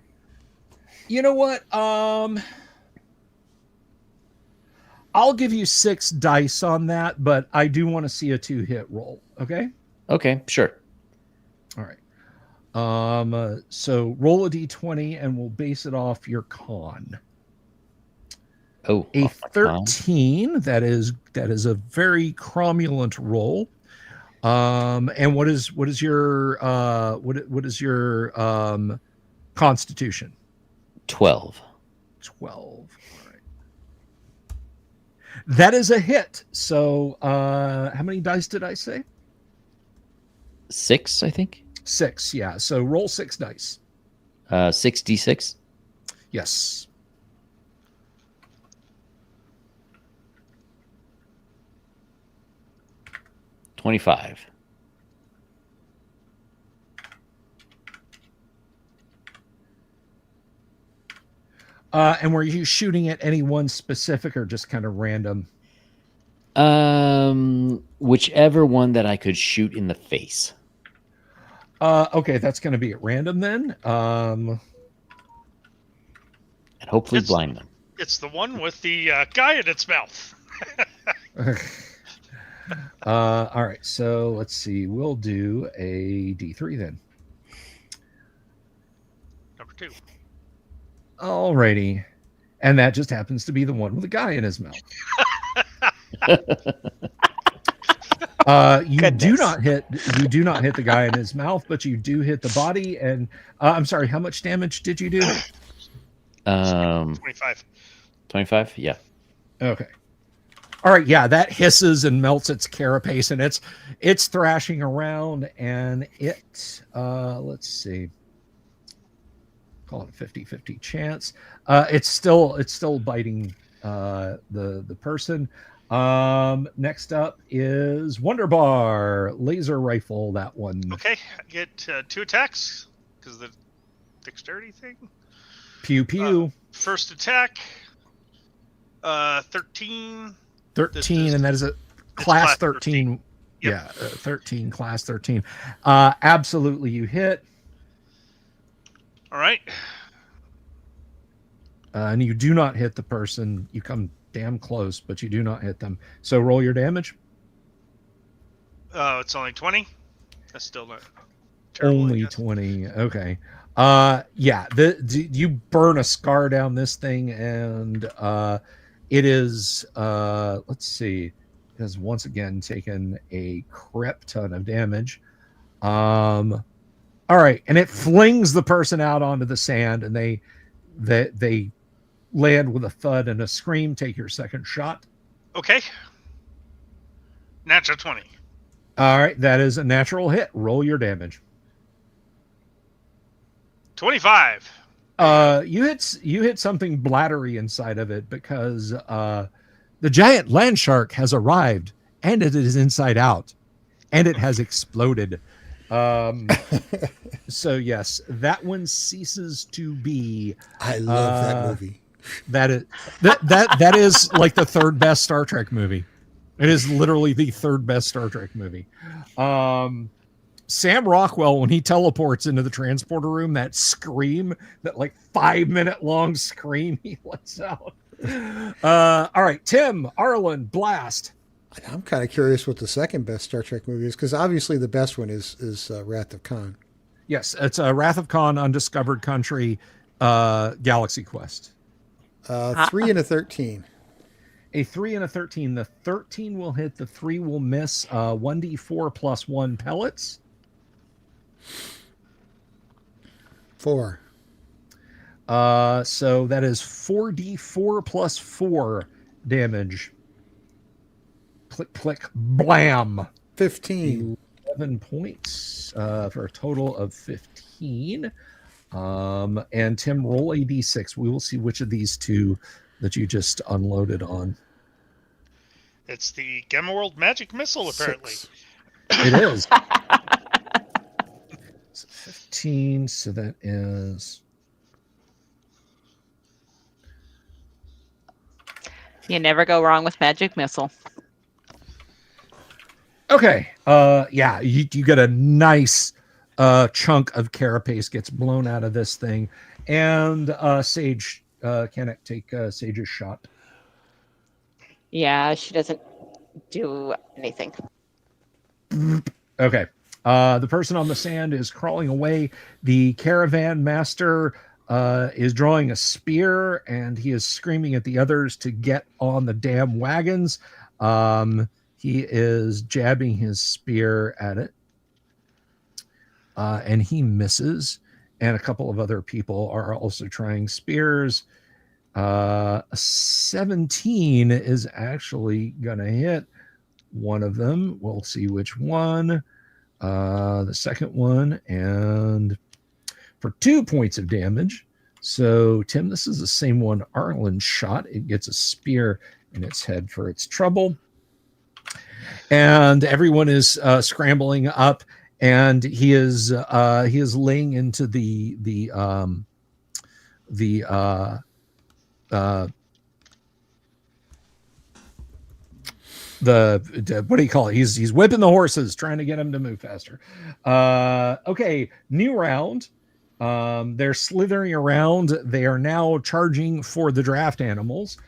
[SPEAKER 1] You know what? I'll give you 6 dice on that, but I do want to see a 2-hit roll. Okay.
[SPEAKER 2] okay, sure.
[SPEAKER 1] All right. So roll a d20 and we'll base it off your con.
[SPEAKER 2] Oh,
[SPEAKER 1] A
[SPEAKER 2] off my con.
[SPEAKER 1] 13. That is a very cromulent roll. And what is your constitution?
[SPEAKER 2] 12.
[SPEAKER 1] 12. All right. That is a hit. So how many dice did I say?
[SPEAKER 2] 6, I think.
[SPEAKER 1] 6, yeah. So roll 6 dice.
[SPEAKER 2] 6d6.
[SPEAKER 1] Yes.
[SPEAKER 2] $25.
[SPEAKER 1] And were you shooting at any one specific or just kind of random?
[SPEAKER 2] Whichever one that I could shoot in the face.
[SPEAKER 1] Okay, that's going to be at random then.
[SPEAKER 2] And hopefully blind them.
[SPEAKER 3] It's the one with the guy in its mouth.
[SPEAKER 1] All right, so let's see. We'll do a D3 then.
[SPEAKER 3] Number 2.
[SPEAKER 1] Alrighty. And that just happens to be the one with the guy in his mouth. You do not hit the guy in his mouth, but you do hit the body. And I'm sorry, how much damage did you do?
[SPEAKER 3] 25.
[SPEAKER 2] 25? Yeah.
[SPEAKER 1] Okay. All right, yeah, that hisses and melts its carapace, and it's thrashing around, and it let's see. Call it a 50-50 chance. It's still biting the person. Next up is Wonderbar laser rifle. That one.
[SPEAKER 3] Okay, I get 2 attacks because of the dexterity thing.
[SPEAKER 1] Pew pew.
[SPEAKER 3] First attack, 13.
[SPEAKER 1] 13, and that is a class 13.
[SPEAKER 3] Yep.
[SPEAKER 1] Yeah, 13, class 13. Absolutely, you hit.
[SPEAKER 3] All right.
[SPEAKER 1] And you do not hit the person. You come damn close, but you do not hit them. So roll your damage.
[SPEAKER 3] It's only 20. That's still not terrible.
[SPEAKER 1] Only 20. Okay. Yeah. You burn a scar down this thing, and it is. Let's see. It has once again taken a crap ton of damage. All right, and it flings the person out onto the sand, and they land with a thud and a scream. Take your second shot.
[SPEAKER 3] Okay. Natural 20.
[SPEAKER 1] All right, that is a natural hit. Roll your damage.
[SPEAKER 3] 25.
[SPEAKER 1] You hit something bladdery inside of it because the giant land shark has arrived, and it is inside out, and it has exploded. So yes, that one ceases to be.
[SPEAKER 4] I love that movie.
[SPEAKER 1] That is like the 3rd best Star Trek movie. It is literally the 3rd best Star Trek movie. Sam Rockwell, when he teleports into the transporter room, that scream, that like 5-minute long scream he lets out. All right, Tim, Arlen, blast.
[SPEAKER 4] I'm kind of curious what the second best Star Trek movie is, because obviously the best one is Wrath of Khan.
[SPEAKER 1] Yes, it's a Wrath of Khan, Undiscovered Country, Galaxy Quest.
[SPEAKER 4] 3 and a 13.
[SPEAKER 1] A 3 and a 13. The 13 will hit. The 3 will miss. 1d4 plus 1 pellets.
[SPEAKER 4] 4.
[SPEAKER 1] So that is 4d4 plus 4 damage. click, click, blam.
[SPEAKER 4] 15.
[SPEAKER 1] 11 points for a total of 15. And Tim, roll a d6. We will see which of these two that you just unloaded on.
[SPEAKER 3] It's the Gamma World Magic Missile, apparently.
[SPEAKER 4] 6.
[SPEAKER 1] It is. So 15, so that is...
[SPEAKER 6] You never go wrong with magic missile.
[SPEAKER 1] Okay. Yeah, you get a nice chunk of carapace gets blown out of this thing. And Sage, can it take Sage's shot?
[SPEAKER 6] Yeah, she doesn't do anything.
[SPEAKER 1] Okay. The person on the sand is crawling away. The caravan master is drawing a spear, and he is screaming at the others to get on the damn wagons. He is jabbing his spear at it, and he misses. And a couple of other people are also trying spears. A 17 is actually going to hit one of them. We'll see which one. The second one, and for 2 points of damage. So, Tim, this is the same one Arlen shot. It gets a spear in its head for its trouble. And everyone is scrambling up, and he is laying into the what do you call it? He's whipping the horses, trying to get them to move faster. Okay, new round. They're slithering around. They are now charging for the draft animals.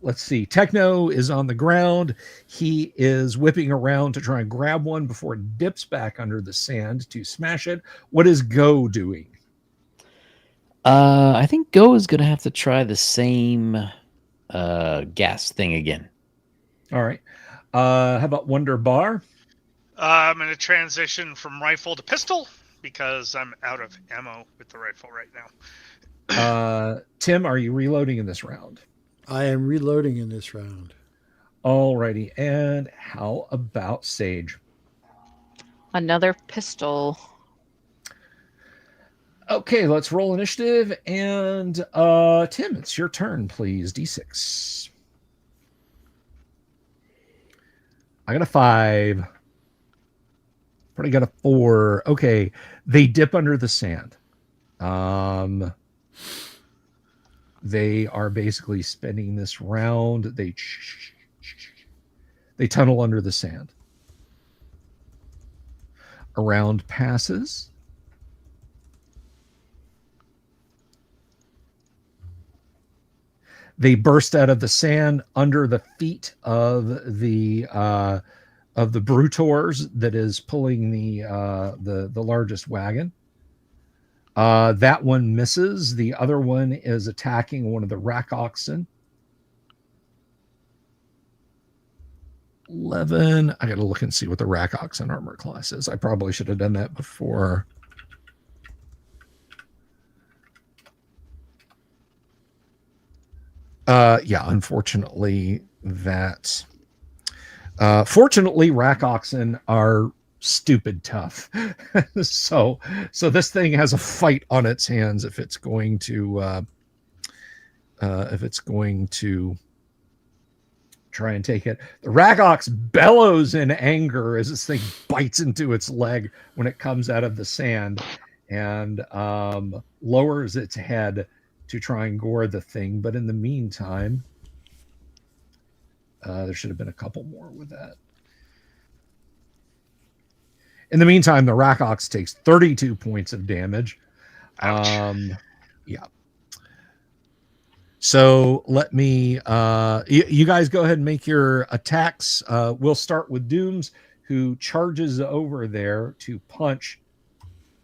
[SPEAKER 1] Let's see. Techno is on the ground. He is whipping around to try and grab one before it dips back under the sand to smash it. What is Go doing?
[SPEAKER 2] I think Go is going to have to try the same gas thing again.
[SPEAKER 1] All right. How about Wonder Bar?
[SPEAKER 3] I'm going to transition from rifle to pistol because I'm out of ammo with the rifle right now.
[SPEAKER 1] Tim, are you reloading in this round?
[SPEAKER 4] I am reloading in this round.
[SPEAKER 1] Alrighty. And how about Sage?
[SPEAKER 6] Another pistol.
[SPEAKER 1] Okay, let's roll initiative. And Tim, it's your turn, please. D6. I got a 5. Probably got a 4. Okay, they dip under the sand. They are basically spending this round. They tunnel under the sand. A round passes. They burst out of the sand under the feet of the Brutors that is pulling the largest wagon. That one misses. The other one is attacking one of the rack oxen. 11. I got to look and see what the rack oxen armor class is. I probably should have done that before. Yeah, unfortunately, that. Fortunately, rack oxen are stupid tough. so this thing has a fight on its hands if it's going to try and take it. The rack ox bellows in anger as this thing bites into its leg when it comes out of the sand, and lowers its head to try and gore the thing. But in the meantime, there should have been a couple more with that. In the meantime, the rack ox takes 32 points of damage. Yeah. So let me, you guys go ahead and make your attacks. We'll start with Dooms, who charges over there to punch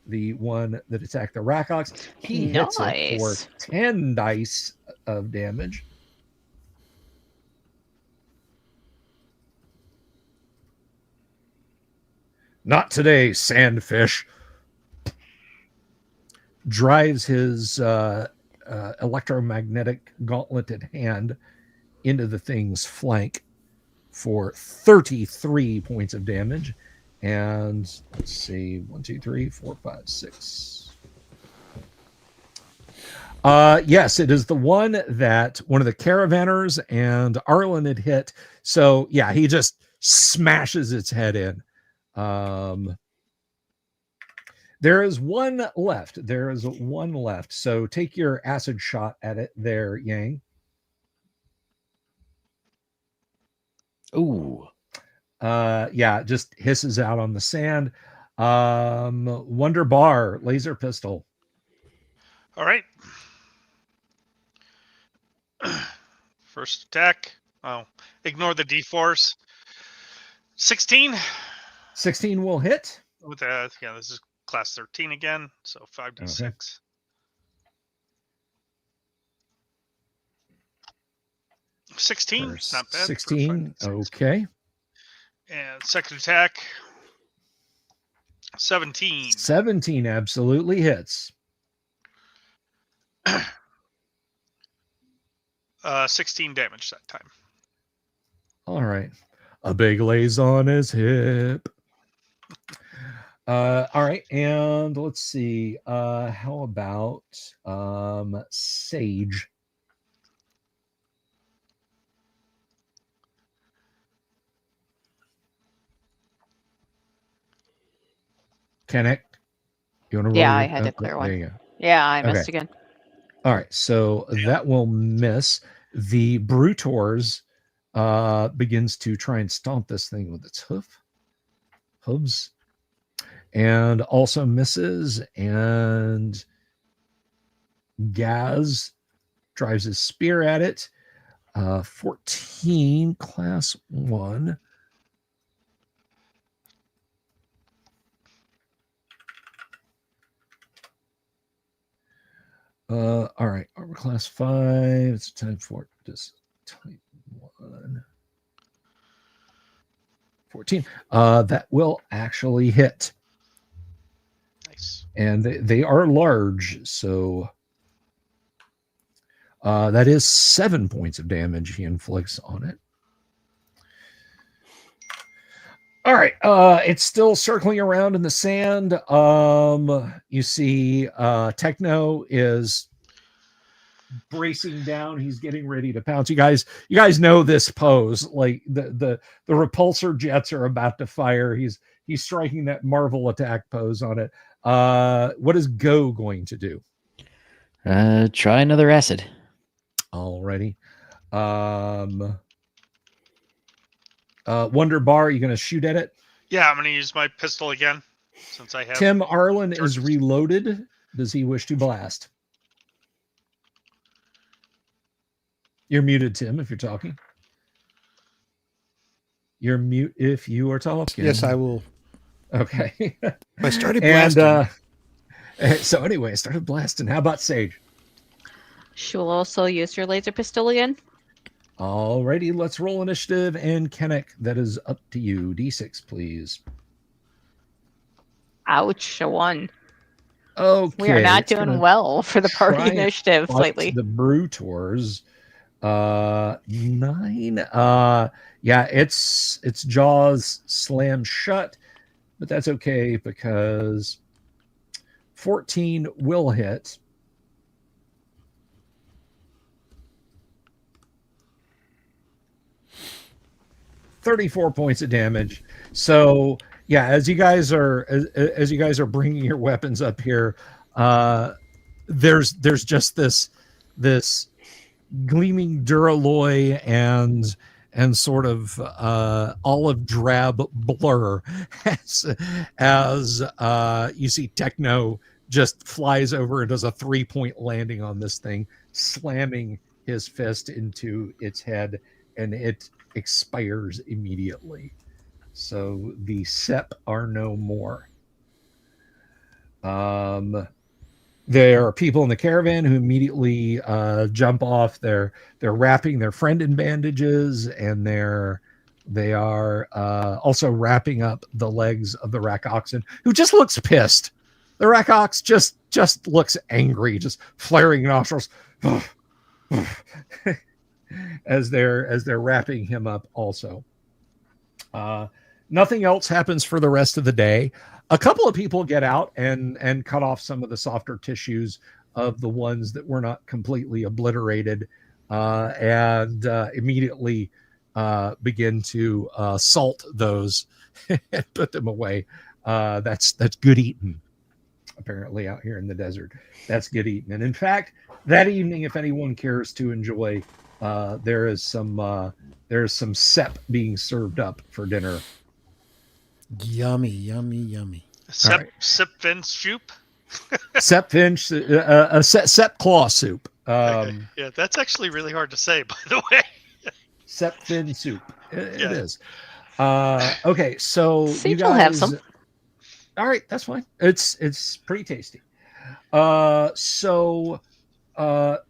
[SPEAKER 1] the one that attacked the rack ox. He hits it for 10 dice of damage. Not today, Sandfish. Drives his electromagnetic gauntleted hand into the thing's flank for 33 points of damage. And let's see, 1, 2, 3, 4, 5, 6. Yes, it is the one that one of the caravanners and Arlen had hit. So yeah, he just smashes its head in. There is one left. There is one left. So take your acid shot at it there, Yang.
[SPEAKER 2] Ooh.
[SPEAKER 1] Yeah, just hisses out on the sand. Wonder Bar, laser pistol.
[SPEAKER 3] All right. First attack. Oh, ignore the D-force. 16.
[SPEAKER 1] 16 will hit.
[SPEAKER 3] With yeah, this is class 13 again, so 5d6.
[SPEAKER 1] Okay.
[SPEAKER 3] 16, not bad.
[SPEAKER 1] 16, okay.
[SPEAKER 3] And second attack, 17.
[SPEAKER 1] 17 absolutely hits.
[SPEAKER 3] 16 damage that time.
[SPEAKER 1] All right. A big lays on his hip. All right, and let's see. How about Sage? Connect. You want to roll?
[SPEAKER 6] Yeah, I had to clear
[SPEAKER 1] there
[SPEAKER 6] one.
[SPEAKER 1] you go.
[SPEAKER 6] Yeah, I
[SPEAKER 1] Okay.
[SPEAKER 6] missed again.
[SPEAKER 1] All right, so that will miss. The Brutors begins to try and stomp this thing with its hooves, and also misses. And Gaz drives his spear at it. 14, class 1. All right, armor class 5. It's a type 4. Just type 1. 14. That will actually hit.
[SPEAKER 3] Nice.
[SPEAKER 1] And they are large, so that is 7 points of damage he inflicts on it. All right, it's still circling around in the sand. You see Techno is bracing down. He's getting ready to pounce. You guys know this pose. Like the repulsor jets are about to fire. He's striking that Marvel attack pose on it. What is Go going to do?
[SPEAKER 2] Try another acid.
[SPEAKER 1] Alrighty. Wonder Bar, are you going to shoot at it?
[SPEAKER 3] Yeah, I'm going to use my pistol again since I have.
[SPEAKER 1] Tim Arlen is
[SPEAKER 3] charges.
[SPEAKER 1] reloaded. Does he wish to blast? You're muted, Tim, if you're talking. You're mute if you are talking.
[SPEAKER 4] Yes, I will.
[SPEAKER 1] Okay.
[SPEAKER 4] I started
[SPEAKER 1] And
[SPEAKER 4] blasting.
[SPEAKER 1] so anyway, I started blasting. How about Sage?
[SPEAKER 6] She will also use your laser pistol again.
[SPEAKER 1] Alrighty, let's roll initiative. And Kennick, that is up to you. D6, please.
[SPEAKER 6] Ouch, a 1.
[SPEAKER 1] Okay.
[SPEAKER 6] We are not
[SPEAKER 1] it's
[SPEAKER 6] doing
[SPEAKER 1] gonna
[SPEAKER 6] well for the party
[SPEAKER 1] try and
[SPEAKER 6] initiative
[SPEAKER 1] fight
[SPEAKER 6] lately.
[SPEAKER 1] The Brutors. 9. Yeah, its jaws slam shut, but that's okay because 14 will hit. $34 points of damage. So yeah, as you guys are bringing your weapons up here, there's just this gleaming duralloy and sort of olive drab blur as you see Techno just flies over and does a 3-point landing on this thing, slamming his fist into its head, and it expires immediately. So the SEP are no more. There are people in the caravan who immediately jump off. They're wrapping their friend in bandages, and they are also wrapping up the legs of the rack oxen, who just looks pissed. The rack ox just looks angry, just flaring nostrils. as they're wrapping him up also. Nothing else happens for the rest of the day. A couple of people get out and cut off some of the softer tissues of the ones that were not completely obliterated, and immediately begin to salt those and put them away. That's good eating, apparently, out here in the desert. That's good eating. And in fact, that evening, if anyone cares to enjoy, there's some sep being served up for dinner.
[SPEAKER 4] Yummy, yummy, yummy.
[SPEAKER 3] Sep,
[SPEAKER 1] right.
[SPEAKER 3] Sip Vince soup.
[SPEAKER 1] Sep Finch, Sep Claw soup.
[SPEAKER 3] Okay. Yeah, that's actually really hard to say, by the way.
[SPEAKER 1] Sep Fin soup. It
[SPEAKER 3] Yeah.
[SPEAKER 1] is. Okay, so you
[SPEAKER 6] Sage
[SPEAKER 1] guys.
[SPEAKER 6] will have some.
[SPEAKER 1] All right, that's fine. It's pretty tasty. So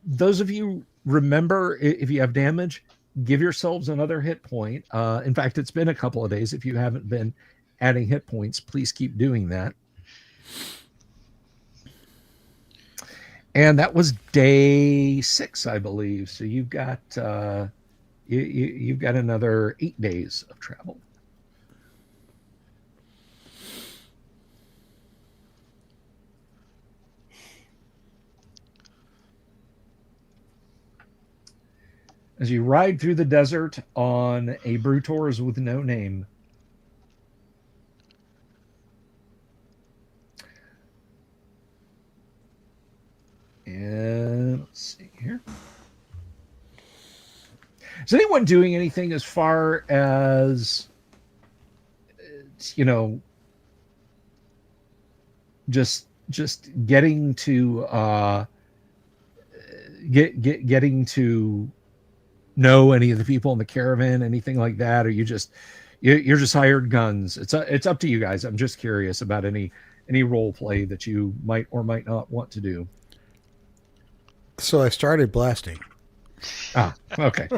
[SPEAKER 1] those of you remember, if you have damage, give yourselves another hit point. In fact, it's been a couple of days. If you haven't been adding hit points, please keep doing that. And that was day 6, I believe. So you've got you've got another 8 days of travel. As you ride through the desert on a Brutors with no name. And let's see here. Is anyone doing anything as far as, just getting to getting to know any of the people in the caravan, anything like that? Or you're just hired guns? It's up to you guys. I'm just curious about any role play that you might or might not want to do.
[SPEAKER 4] So I started blasting.
[SPEAKER 1] Okay.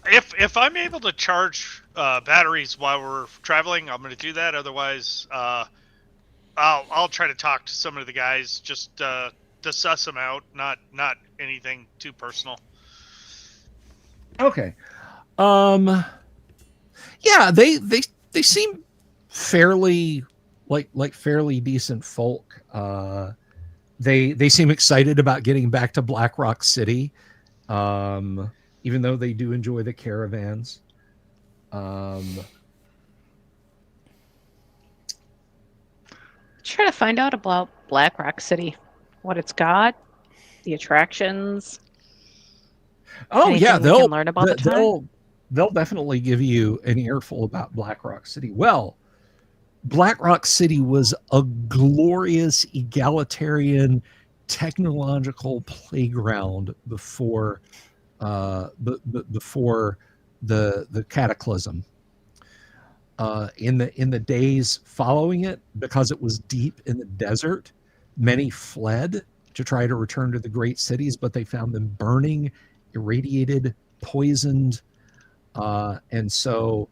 [SPEAKER 3] If I'm able to charge batteries while we're traveling, I'm going to do that. Otherwise, I'll try to talk to some of the guys just to suss them out. Not anything too personal.
[SPEAKER 1] Okay. Yeah, they seem fairly fairly decent folk. They seem excited about getting back to Black Rock City, even though they do enjoy the caravans.
[SPEAKER 6] Try to find out about Black Rock City, what it's got, the attractions.
[SPEAKER 1] Oh yeah,
[SPEAKER 6] Anything we can learn about the time?
[SPEAKER 1] they'll definitely give you an earful about Black Rock City. Well, Black Rock City was a glorious egalitarian technological playground before before the cataclysm. In the days following it, because it was deep in the desert, many fled to try to return to the great cities, but they found them burning, irradiated, poisoned, and so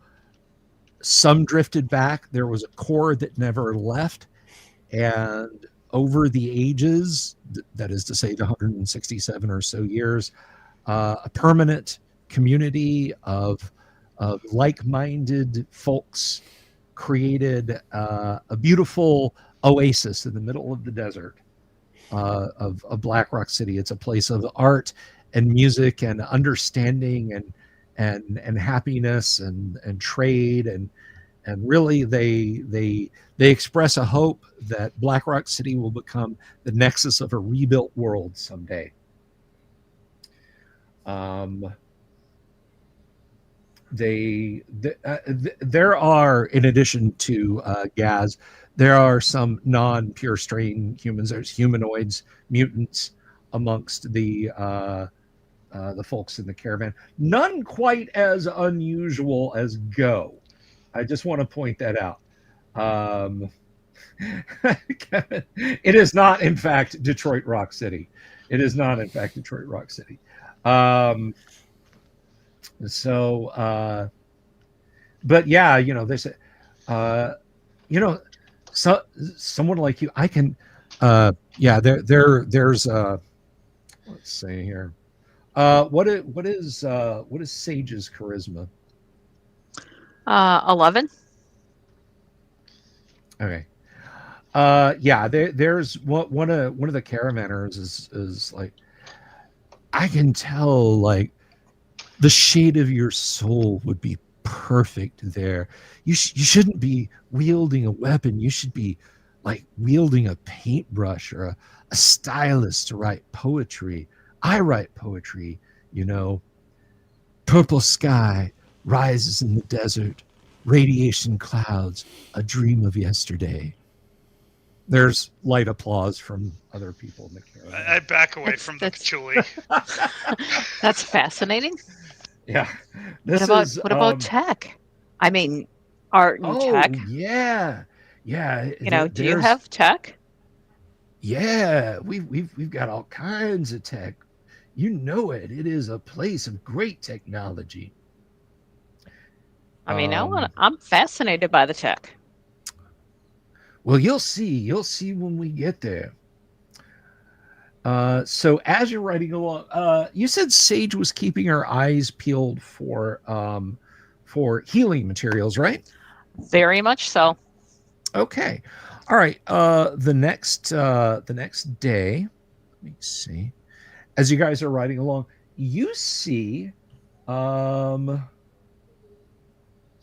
[SPEAKER 1] some drifted back. There was a core that never left, and over the ages, that is to say the 167 or so years, a permanent community of like-minded folks created a beautiful oasis in the middle of the desert of Black Rock City. It's a place of art and music and understanding and happiness and trade, and really they express a hope that Black Rock City will become the nexus of a rebuilt world someday. There are, in addition to Gaz, there are some non-pure strain humans. There's humanoids, mutants amongst the folks in the caravan. None quite as unusual as Go. I just want to point that out. It is not, in fact, Detroit Rock City. It is not, in fact, Detroit Rock City. But yeah, they say, so someone like you, I can, there's let's see here. What is Sage's charisma?
[SPEAKER 6] 11.
[SPEAKER 1] Okay. Yeah, there's one of the caravanners is like, I can tell, like, the shade of your soul would be perfect there. You shouldn't be wielding a weapon. You should be like wielding a paintbrush or a stylus to write poetry. I write poetry, you know. Purple sky rises in the desert, radiation clouds, a dream of yesterday. There's light applause from other people in the
[SPEAKER 3] I
[SPEAKER 1] caravan.
[SPEAKER 3] back away
[SPEAKER 6] That's-
[SPEAKER 3] from the
[SPEAKER 6] that's-
[SPEAKER 3] patchouli.
[SPEAKER 6] That's fascinating.
[SPEAKER 1] Yeah,
[SPEAKER 6] What
[SPEAKER 1] this
[SPEAKER 6] about
[SPEAKER 1] is
[SPEAKER 6] what about tech? I mean, art and
[SPEAKER 1] oh
[SPEAKER 6] tech.
[SPEAKER 1] yeah, yeah.
[SPEAKER 6] You know, do you
[SPEAKER 1] There's
[SPEAKER 6] have tech?
[SPEAKER 1] yeah. We've got all kinds of tech. You know it. It is a place of great technology.
[SPEAKER 6] I mean,
[SPEAKER 1] Um,
[SPEAKER 6] I'm fascinated by the tech.
[SPEAKER 1] well, you'll see. You'll see when we get there. So as you're riding along, you said Sage was keeping her eyes peeled for healing materials, right?
[SPEAKER 6] Very much so.
[SPEAKER 1] Okay. All right. The next day, let me see. As you guys are riding along, you see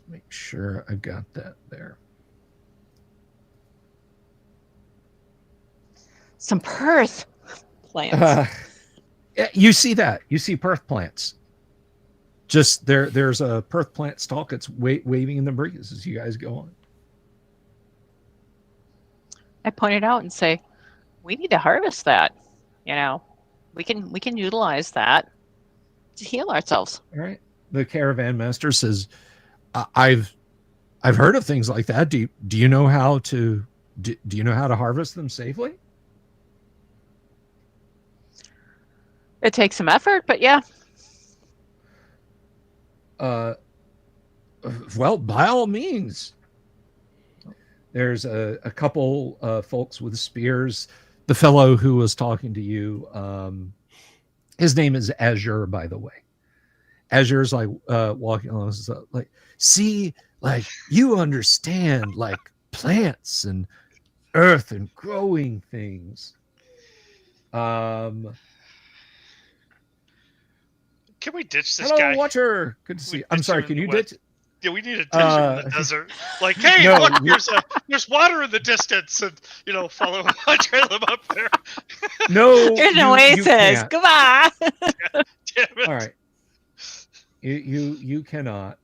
[SPEAKER 1] make sure I've got that there.
[SPEAKER 6] Some Perth plants.
[SPEAKER 1] Yeah, you see that. You see Perth plants. Just there's a Perth plant stalk. It's waving in the breeze as you guys go on.
[SPEAKER 6] I pointed out and say, we need to harvest that. You know, we can utilize that to heal ourselves.
[SPEAKER 1] All right. The caravan master says, I've heard of things like that. Do you know how to do you know how to harvest them safely?"
[SPEAKER 6] It takes some effort, but yeah.
[SPEAKER 1] Well, by all means. There's a couple folks with spears. The fellow who was talking to you, his name is Azure, by the way. Azure's like walking along, like, see, like, you understand, like, plants and earth and growing things.
[SPEAKER 3] Can we ditch this
[SPEAKER 1] Hello,
[SPEAKER 3] guy?
[SPEAKER 1] Watcher. Good to see you. I'm
[SPEAKER 3] ditch
[SPEAKER 1] sorry.
[SPEAKER 3] him in
[SPEAKER 1] Can
[SPEAKER 3] the
[SPEAKER 1] you
[SPEAKER 3] wet.
[SPEAKER 1] ditch?
[SPEAKER 3] Yeah, we need to ditch him in the desert. Like, hey,
[SPEAKER 1] No,
[SPEAKER 3] look, there's water in the distance, and follow him, trail him up there.
[SPEAKER 1] No,
[SPEAKER 6] There's an
[SPEAKER 1] you
[SPEAKER 6] oasis.
[SPEAKER 1] can't.
[SPEAKER 6] Goodbye.
[SPEAKER 3] Damn it.
[SPEAKER 1] All right. You cannot.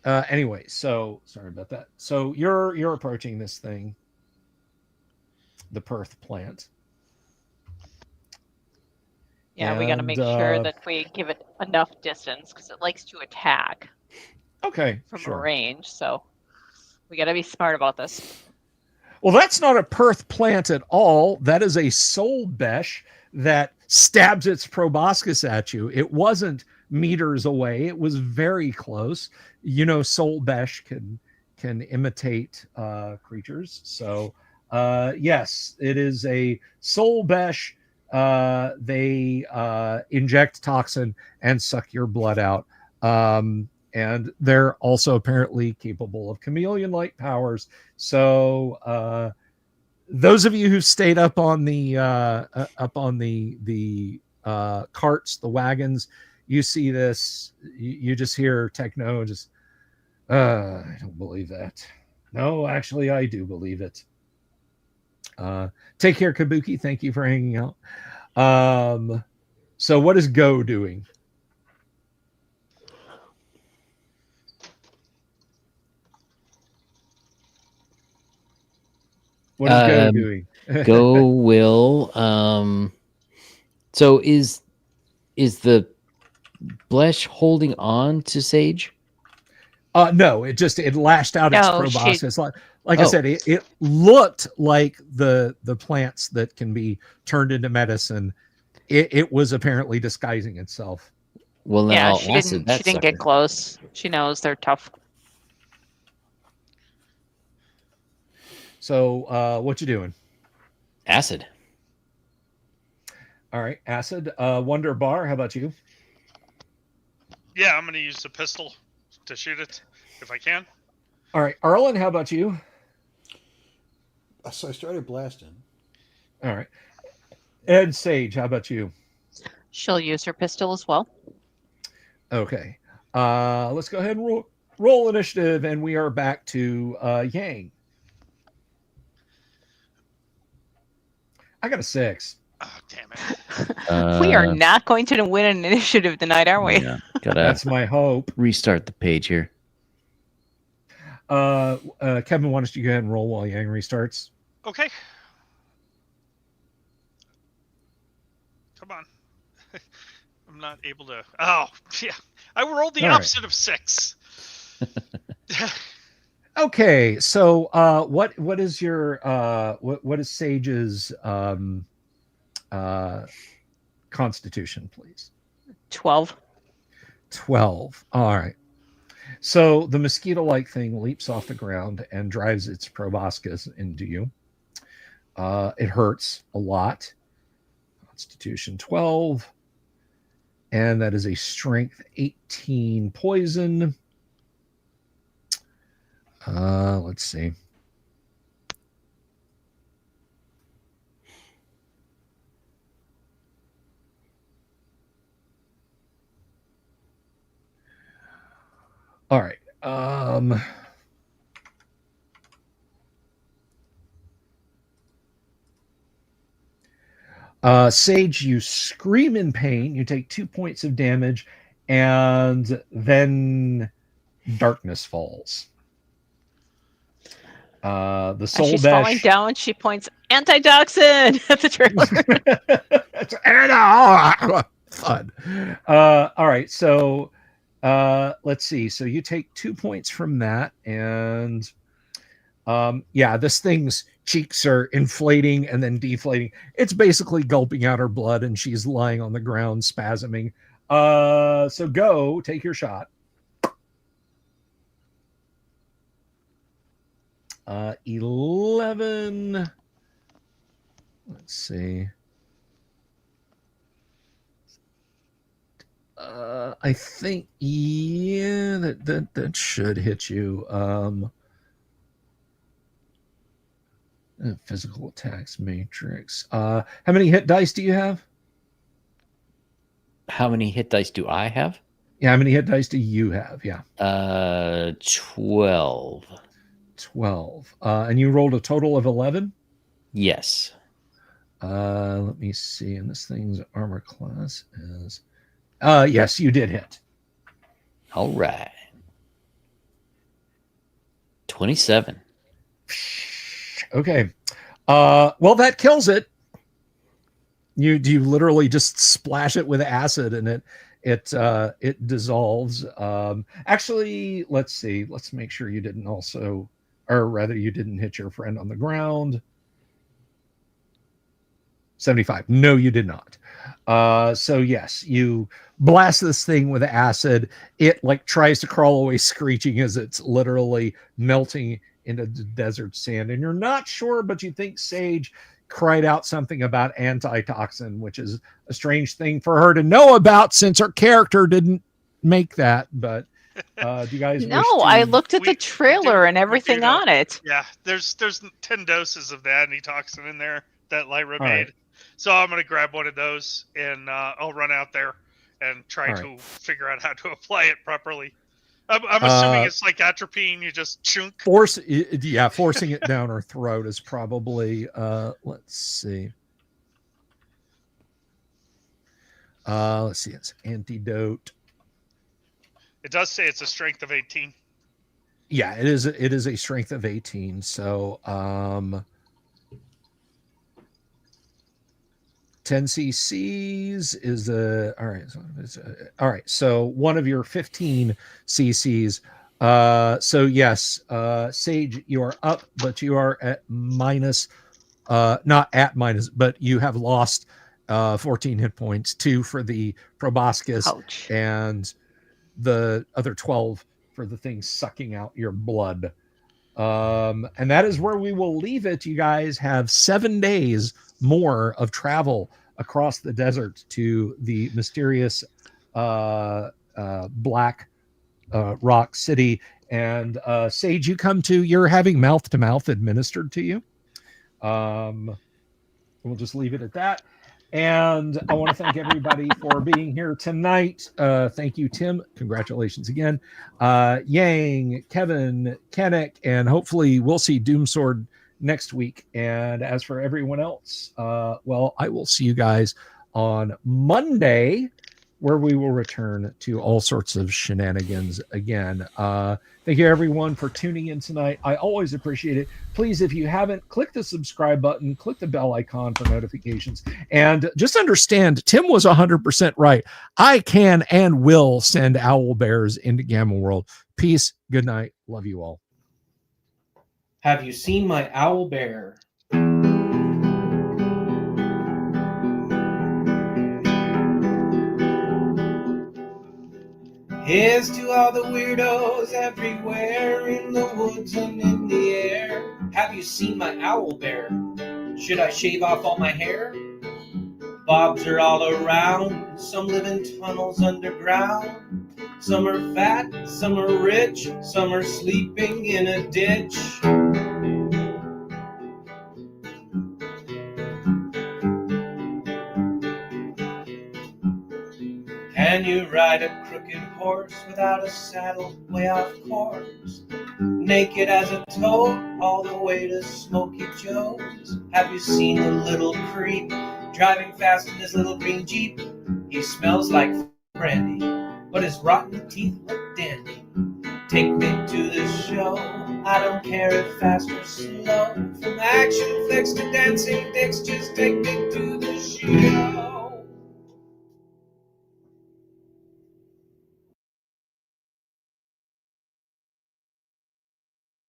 [SPEAKER 1] Anyway, so sorry about that. So you're approaching this thing, the Perth plant.
[SPEAKER 6] Yeah, we got to
[SPEAKER 1] And,
[SPEAKER 6] make sure that we give it enough distance because it likes to attack
[SPEAKER 1] Okay,
[SPEAKER 6] from
[SPEAKER 1] sure.
[SPEAKER 6] range. So we got to be smart about this.
[SPEAKER 1] Well, that's not a Perth plant at all. That is a soul besh that stabs its proboscis at you. It wasn't meters away. It was very close. You know, soul besh can imitate creatures. So yes, it is a soul besh. They inject toxin and suck your blood out. And they're also apparently capable of chameleon-like powers. So those of you who've stayed up on the carts, the wagons, you see this. You just hear Techno just. I don't believe that. No, actually, I do believe it. Take care, Kabuki. Thank you for hanging out. So what is Go doing? What is Go doing?
[SPEAKER 2] Go will. So is the Blesh holding on to Sage?
[SPEAKER 1] No, it lashed out its
[SPEAKER 6] No,
[SPEAKER 1] proboscis. Like I
[SPEAKER 2] Oh.
[SPEAKER 1] said, it looked like the plants that can be turned into medicine. It was apparently disguising itself.
[SPEAKER 2] Well, then
[SPEAKER 6] Yeah,
[SPEAKER 2] I'll
[SPEAKER 6] she
[SPEAKER 2] acid that
[SPEAKER 6] didn't get
[SPEAKER 2] sucker.
[SPEAKER 6] close. She knows they're tough.
[SPEAKER 1] So what you doing?
[SPEAKER 2] Acid.
[SPEAKER 1] All right, acid. Wonder Bar, how about you?
[SPEAKER 3] Yeah, I'm going to use the pistol to shoot it if I can.
[SPEAKER 1] All right, Arlen, how about you?
[SPEAKER 4] So I started blasting.
[SPEAKER 1] All right. Ed Sage, how about you?
[SPEAKER 6] She'll use her pistol as well.
[SPEAKER 1] Okay. Let's go ahead and roll initiative, and we are back to Yang. I got a 6.
[SPEAKER 3] Oh, damn it.
[SPEAKER 6] We are not going to win an initiative tonight, are we?
[SPEAKER 2] Yeah, gotta
[SPEAKER 1] That's my hope.
[SPEAKER 2] restart the page here.
[SPEAKER 1] Kevin, why don't you go ahead and roll while Yang restarts?
[SPEAKER 3] Okay. Come on. I'm not able to. Oh, yeah. I rolled the
[SPEAKER 1] All right.
[SPEAKER 3] opposite of 6.
[SPEAKER 1] Okay, so what is your what is Sage's constitution, please?
[SPEAKER 6] 12.
[SPEAKER 1] 12. All right. So the mosquito-like thing leaps off the ground and drives its proboscis into you. It hurts a lot. Constitution 12. And that is a strength 18 poison. Let's see. All right. Sage, you scream in pain. You take 2 points of damage, and then darkness falls. The soul
[SPEAKER 6] As she's
[SPEAKER 1] dash.
[SPEAKER 6] falling down, she points antitoxin at the trailer.
[SPEAKER 1] Fun. All right, so let's see. So you take 2 points from that, and yeah, this thing's cheeks are inflating and then deflating. It's basically gulping out her blood, and she's lying on the ground, spasming. So go take your shot. 11. Let's see. I think that should hit you. Physical attacks matrix. How many hit dice do you have?
[SPEAKER 2] How many hit dice do I have?
[SPEAKER 1] Yeah, how many hit dice do you have? Yeah.
[SPEAKER 2] 12.
[SPEAKER 1] 12. And you rolled a total of 11?
[SPEAKER 2] Yes.
[SPEAKER 1] Let me see. And this thing's armor class is... yes, you did hit.
[SPEAKER 2] All right. 27.
[SPEAKER 1] Okay. Well, that kills it. You literally just splash it with acid, and it dissolves. Actually, let's see. Let's make sure you didn't also, or rather, you didn't hit your friend on the ground. 75. No, you did not. So yes, you blast this thing with acid. It like tries to crawl away screeching as it's literally melting into the desert sand. And you're not sure, but you think Sage cried out something about antitoxin, which is a strange thing for her to know about since her character didn't make that. But do you guys
[SPEAKER 6] No,
[SPEAKER 1] wish to...
[SPEAKER 6] I looked at the trailer and everything
[SPEAKER 3] know.
[SPEAKER 6] on it.
[SPEAKER 3] Yeah, there's 10 doses of the antitoxin in there that Lyra
[SPEAKER 1] All
[SPEAKER 3] made.
[SPEAKER 1] right.
[SPEAKER 3] So I'm going to grab one of those, and I'll run out there and try
[SPEAKER 1] All
[SPEAKER 3] to
[SPEAKER 1] right.
[SPEAKER 3] figure out how to apply it properly. I'm assuming it's like atropine, you just chunk.
[SPEAKER 1] forcing it down her throat is probably let's see. It's antidote.
[SPEAKER 3] It does say it's a strength of 18.
[SPEAKER 1] Yeah, it is a strength of 18. So 10 cc's is all right. All right. So one of your 15 cc's. So yes, Sage, you are up, but you are at minus, not at minus, but you have lost 14 hit points, 2 for the proboscis.
[SPEAKER 6] Ouch.
[SPEAKER 1] And the other 12 for the thing sucking out your blood. And that is where we will leave it. You guys have 7 days more of travel across the desert to the mysterious black rock city. And Sage, you're having mouth to mouth administered to you. We'll just leave it at that. And I want to thank everybody for being here tonight. Thank you, Tim. Congratulations again. Yang, Kevin, Kennick, and hopefully we'll see Doomsword next week. And as for everyone else, well, I will see you guys on Monday, where we will return to all sorts of shenanigans again. Thank you, everyone, for tuning in tonight. I always appreciate it. Please, if you haven't, click the subscribe button, click the bell icon for notifications, and just understand, Tim was 100% right. I can and will send owl bears into Gamma World. Peace. Good night. Love you all.
[SPEAKER 7] Have you seen my owl bear? Here's to all the weirdos everywhere, in the woods and in the air. Have you seen my owl bear? Should I shave off all my hair? Bobs are all around, some live in tunnels underground. Some are fat, some are rich, some are sleeping in a ditch. Can you ride a crooked horse without a saddle, way off course? Naked as a toad, all the way to Smoky Joe's. Have you seen the little creep driving fast in his little green Jeep? He smells like brandy, but his rotten teeth look dandy. Take me to the show, I don't care if fast or slow. From action flicks to dancing dicks, just take me to the show.